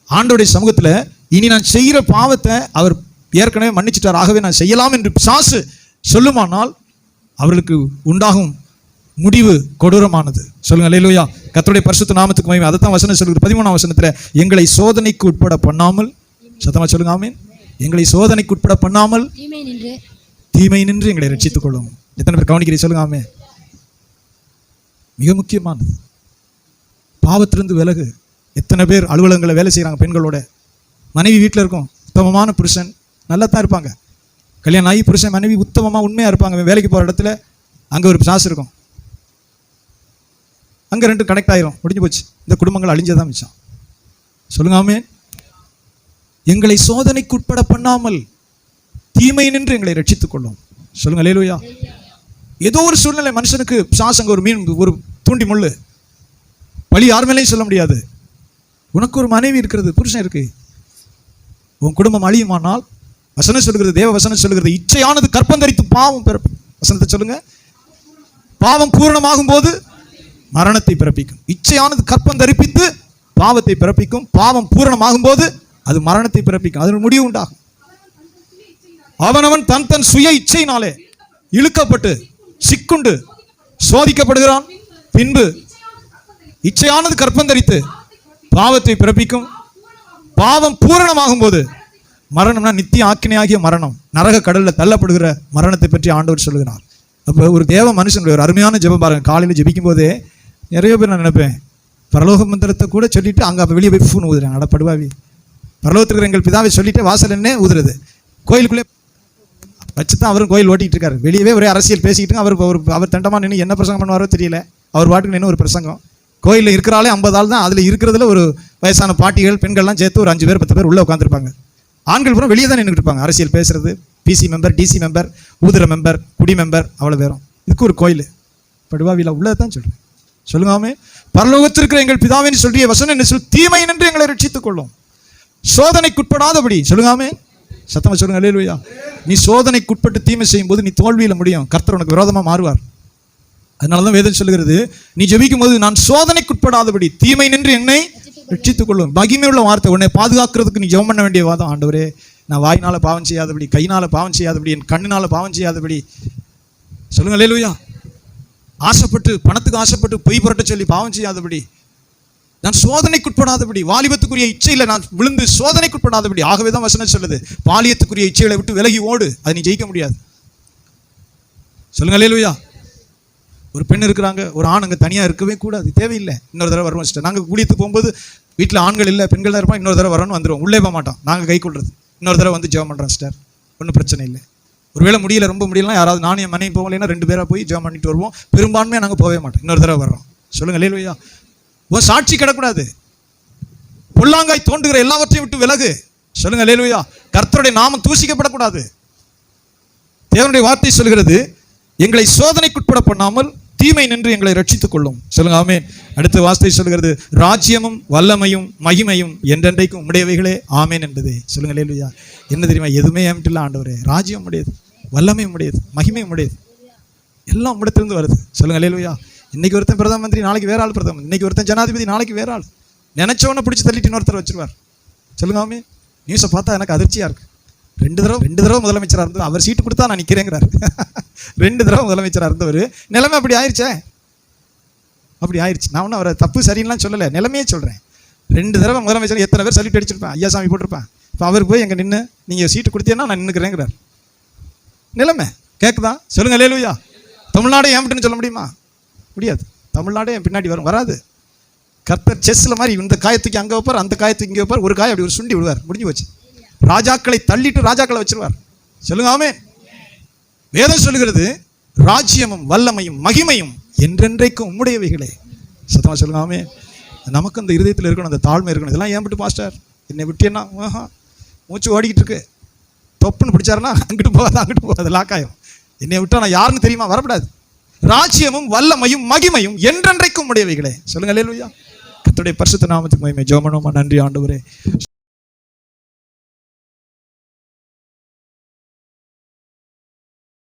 ஆண்டவருடைய சமூகத்தில் இனி நான் செய்கிற பாவத்தை அவர் ஏற்கனவே மன்னிச்சிட்டார், ஆகவே நான் செய்யலாம் என்று பிசாசு சொல்லுமானால் அவர்களுக்கு உண்டாகும் முடிவு கொடூரமானது. சொல்லுங்க அல்லேலூயா. கர்த்தருடைய பரிசுத்த நாமத்துக்கு மகிமை. அதைத்தான் வசனம் சொல்லுது 13ஆம் வசனத்தில், எங்களை சோதனைக்கு உட்பட பண்ணாமல், சத்தமா சொல்லுங்க ஆமென், எங்களை சோதனைக்கு உட்பட பண்ணாமல் தீமை நின்று எங்களை ரட்சித்துக் கொள்ளும். எத்தனை பேர் கவனிக்கிறீங்க? சொல்லுங்க ஆமென். மிக முக்கியமானது பாவத்திலிருந்து விலகு. எத்தனை பேர் அலுவலகங்களில் வேலை செய்கிறாங்க, பெண்களோட மனைவி வீட்டில் இருக்கும், உத்தமமான புருஷன் நல்லா தான் இருப்பாங்க, கல்யாணம் ஆகி புருஷன் மனைவி உத்தமமாக உண்மையாக இருப்பாங்க. வேலைக்கு போகிற இடத்துல அங்கே ஒரு சாசு இருக்கும், அங்கே 2 கனெக்ட் ஆயிரும், முடிஞ்சு போச்சு. இந்த குடும்பங்கள் அழிஞ்சதான் மிச்சம். சொல்லுங்க ஆமென். எங்களை சோதனைக்கு உட்பட பண்ணாமல் தீமை நின்று எங்களை ரட்சித்துக் கொள்ளும். சொல்லுங்க அல்லேலூயா. ஏதோ ஒரு சூழ்நிலை மனுஷனுக்கு சாசு, அங்கே ஒரு மீன், ஒரு தூண்டி முள்ளு, பழி யார் மேலேயும் சொல்ல முடியாது. உனக்கு ஒரு மனைவி இருக்கிறது, புருஷன் இருக்கு, உன் குடும்பம் அழியுமானால் வசனம் சொல்லுகிறது, தேவ வசனம் சொல்லுகிறது, இச்சையானது கற்பம் தரித்து பாவம் பிறப்பிக்கும். வசனத்தை சொல்லுங்க. பாவம் பூரணமாகும் போது மரணத்தை பிறப்பிக்கும். இச்சையானது கற்பம் தரிப்பித்து பாவத்தை பிறப்பிக்கும். பாவம் பூரணமாகும் போது அது மரணத்தை பிறப்பிக்கும். அதன் முடிவு உண்டாகும். அவனவன் தன் தன் சுய இச்சையினாலே இழுக்கப்பட்டு சிக்குண்டு சோதிக்கப்படுகிறான். பின்பு இச்சையானது கற்பந்தரித்து பாவத்தை பிறப்பிக்கும். பாவம் பூரணமாகும் போது மரணம்னா நித்திய ஆக்கினையாகிய மரணம், நரக கடல்ல தள்ளப்படுகிற மரணத்தை பற்றி ஆண்டவர் சொல்லுகிறார். அப்போ ஒரு தேவ மனுஷனுடைய ஒரு அருமையான ஜெபம் பாருங்க. காலையில் ஜெபிக்கும் போதே நிறைய பேர் நான் நினைப்பேன், பரலோக மந்திரத்தை கூட சொல்லிட்டு அங்கே வெளியே போய் ஃபோன் ஊதுறேன். அடப்படுவாவி, பரலோகத்தில் இருக்கிற எங்கள் பிதாவை சொல்லிட்டு வாசல் என்ன ஊதுறது, கோயிலுக்குள்ளே வச்சு தான் அவரும் கோயில் ஓட்டிகிட்டு இருக்காரு. வெளியவே ஒரே அரசியல் பேசிக்கிட்டு அவர் தண்டமாக நின்று என்ன பிரசங்கம் பண்ணுவாரோ தெரியல. அவர் பாட்டுக்கு நின்று ஒரு பிரசங்கம். கோயிலில் இருக்கிறாலே 50 ஆள் தான். அதில் இருக்கிறதுல ஒரு வயசான பாட்டிகள் பெண்கள்லாம் சேர்த்து ஒரு 5 பேர் 10 பேர் உள்ளே உட்காந்துருப்பாங்க. ஆண்கள் பூரா வெளியே தான் நின்றுட்டு இருப்பாங்க. அரசியல் பேசுறது, பிசி மெம்பர், டிசி மெம்பர், ஊதுற மெம்பர், குடி மெம்பர், அவ்வளோ பேரும். இதுக்கு ஒரு கோயில் படுவாவில உள்ளதான் சொல்றேன். சொல்லுங்காமே, பரலோகத்தில் இருக்கிற எங்கள் பிதாவின் சொல்லிய வசனம் என்ன சொல், தீமை நின்று எங்களை ரட்சித்துக் கொள்ளும், சோதனைக்குட்படாதபடி. சொல்லுங்காமே, சத்தமா சொல்லுங்க அல்லேலூயா. நீ சோதனைக்குட்பட்டு தீமை செய்யும் போது நீ தோல்வியில முடியும். கர்த்தர் உனக்கு விரோதமா மாறுவார். அதனாலதான் வேதம் சொல்லுகிறது, நீ ஜெபிக்கும் போது நான் சோதனைக்குட்படாதபடி தீமை நின்று என்னை ரட்சித்துக் கொள்ளும். மகிமையுள்ள வார்த்தை. உன்னை பாதுகாக்கிறதுக்கு நீ ஜெபம் பண்ண வேண்டிய வாதம். ஆண்டவரே, நான் வாயினால பாவம் செய்யாதபடி, கையினால பாவம் செய்யாதபடி, என் கண்ணினால பாவம் செய்யாதபடி. சொல்லுங்க அல்லேலூயா. ஆசைப்பட்டு, பணத்துக்கு ஆசைப்பட்டு பொய் புரட்ட சொல்லி பாவம் செய்யாதபடி, நான் சோதனைக்குட்படாதபடி, வாலிபத்துக்குரிய இச்சையில நான் விழுந்து சோதனைக்குட்படாதபடி. ஆகவே தான் வசனம் சொல்லுது, பாலியத்துக்குரிய இச்சைகளை விட்டு விலகி ஓடு, அதை நீ ஜெயிக்க முடியாது. சொல்லுங்க அல்லேலூயா. ஒரு பெண் இருக்கிறாங்க, ஒரு ஆண் அங்கே தனியாக இருக்கவே கூடாது, தேவையில்லை. இன்னொரு தடவை வருவோம் சிஸ்டர். நாங்கள் குடியத்துக்கு போகும்போது வீட்டில் ஆண்கள் இல்லை, பெண்கள் தான் இருப்போம். இன்னொரு தடவை வரணும்னு வந்துடுவோம், உள்ளே போக மாட்டோம். நாங்கள் கை கொள்றது, இன்னொரு தடவை வந்து ஜெபம் பண்ணுறோம் சிஸ்டர், ஒன்றும் பிரச்சனை இல்லை. ஒருவேளை முடியல, ரொம்ப முடியலாம், யாராவது நானும் என் மனைவி போகலைன்னா 2 பேராக போய் ஜெபம் பண்ணிட்டு வருவோம். பெரும்பான்மையாக நாங்கள் போகவே மாட்டோம், இன்னொரு தடவை வர்றோம். சொல்லுங்க அல்லேலூயா. உன் சாட்சி கிடக்கூடாது, பொல்லாங்காய் தோன்றுகிற எல்லாவற்றையும் விட்டு விலகு. சொல்லுங்க அல்லேலூயா. கர்த்தருடைய நாமம் தூசிக்கப்படக்கூடாது. தேவனுடைய வார்த்தை சொல்கிறது, எங்களை சோதனைக்குட்பட பண்ணாமல் தீமை நின்று எங்களை ரட்சித்துக் கொள்ளும். சொல்லுங்க ஆமென். அடுத்த வார்த்தை சொல்கிறது, ராஜ்யமும் வல்லமையும் மகிமையும் என்றென்றைக்கும் உடையவைகளே ஆமென் என்பதே. சொல்லுங்க அல்லேலூயா. என்ன தெரியுமா, எதுவுமே ஏமிட்டு இல்லை ஆண்டவரே. ராஜ்யம் உடையது, வல்லமையும் உடையது, மகிமையும் உடையது, எல்லாம் உடத்திலிருந்து வருது. சொல்லுங்க அல்லேலூயா. இன்னைக்கு ஒருத்தன் பிரதம மந்திரி, நாளைக்கு வேற ஆள் பிரதம மந்திரி. இன்னைக்கு ஒருத்தன் ஜனாதிபதி, நாளைக்கு வேற ஆள். நினைச்சவனை பிடிச்சி தள்ளிட்டு இன்னொருத்தர் வச்சிருவார். சொல்லுங்க ஆமென். நியூஸை பார்த்தா எனக்கு அதிர்ச்சியா இருக்கு. 2 தடவை முதலமைச்சராக இருந்தது. அவர் சீட்டு கொடுத்தா நான் நிற்கிறேங்கிறார். 2 தடவை முதலமைச்சராக இருந்தவர். நிலைமை அப்படி ஆயிடுச்சே, அப்படி ஆயிடுச்சு. நான் ஒன்றும் அவரை தப்பு சரின்னுலாம் சொல்லலை, நிலைமையே சொல்கிறேன். 2 தடவை முதலமைச்சர், எத்தனை பேர் சல்யூட் அடிச்சிருப்பேன், ஐயா சாமி போட்டிருப்பேன். இப்போ அவர் போய் எங்கே நின்று நீங்கள் சீட்டு கொடுத்தீங்கன்னா நான் நின்றுக்கிறேங்கிறார். நிலைமை கேட்குதா? சொல்லுங்க அல்லேலூயா. தமிழ்நாடு ஏன்ட்டுன்னு சொல்ல முடியுமா? முடியாது. தமிழ்நாடே என் பின்னாடி வரும், வராது. கர்த்தர் செஸ்ல மாதிரி இந்த காயத்துக்கு அங்கே வைப்பார், அந்த காயத்துக்கு இங்கே வைப்பார். ஒரு காய் அப்படி ஒரு சுண்டி விடுவார், முடிஞ்சு போச்சு. ராஜாக்களை தள்ளிட்டு ராஜாக்களை வச்சிருவார். சொல்லுங்க ஆமென். வேதம் சொல்லுகிறது, ராஜ்யமும் வல்லமையும் மகிமையும் என்றென்றைக்கும் உம்முடையவைகளே. சத்தமா சொல்லுங்க ஆமென். நமக்கு அந்த இருதயத்தில் இருக்கணும், அந்த தாழ்மை இருக்கணும். இதெல்லாம் ஏன் விட்டு பாஸ்டர் என்னை விட்டேன்னா மூச்சு ஓடிக்கிட்டு இருக்கு, தொப்புன்னு பிடிச்சாருன்னா அங்கிட்டு போகாது லாக்காயம். என்னை விட்டா நான் யாருன்னு தெரியுமா? வரக்கூடாது. ராஜ்யமும் வல்லமையும் மகிமையும் என்றென்றைக்கும் உடையவைகளே. சொல்லுங்க அல்லேலூயா. கர்த்தருடைய பரிசுத்த நாமத்துக்கு மகிமை. ஜெபம் பண்ணுவோமா? நன்றி ஆண்டவரே.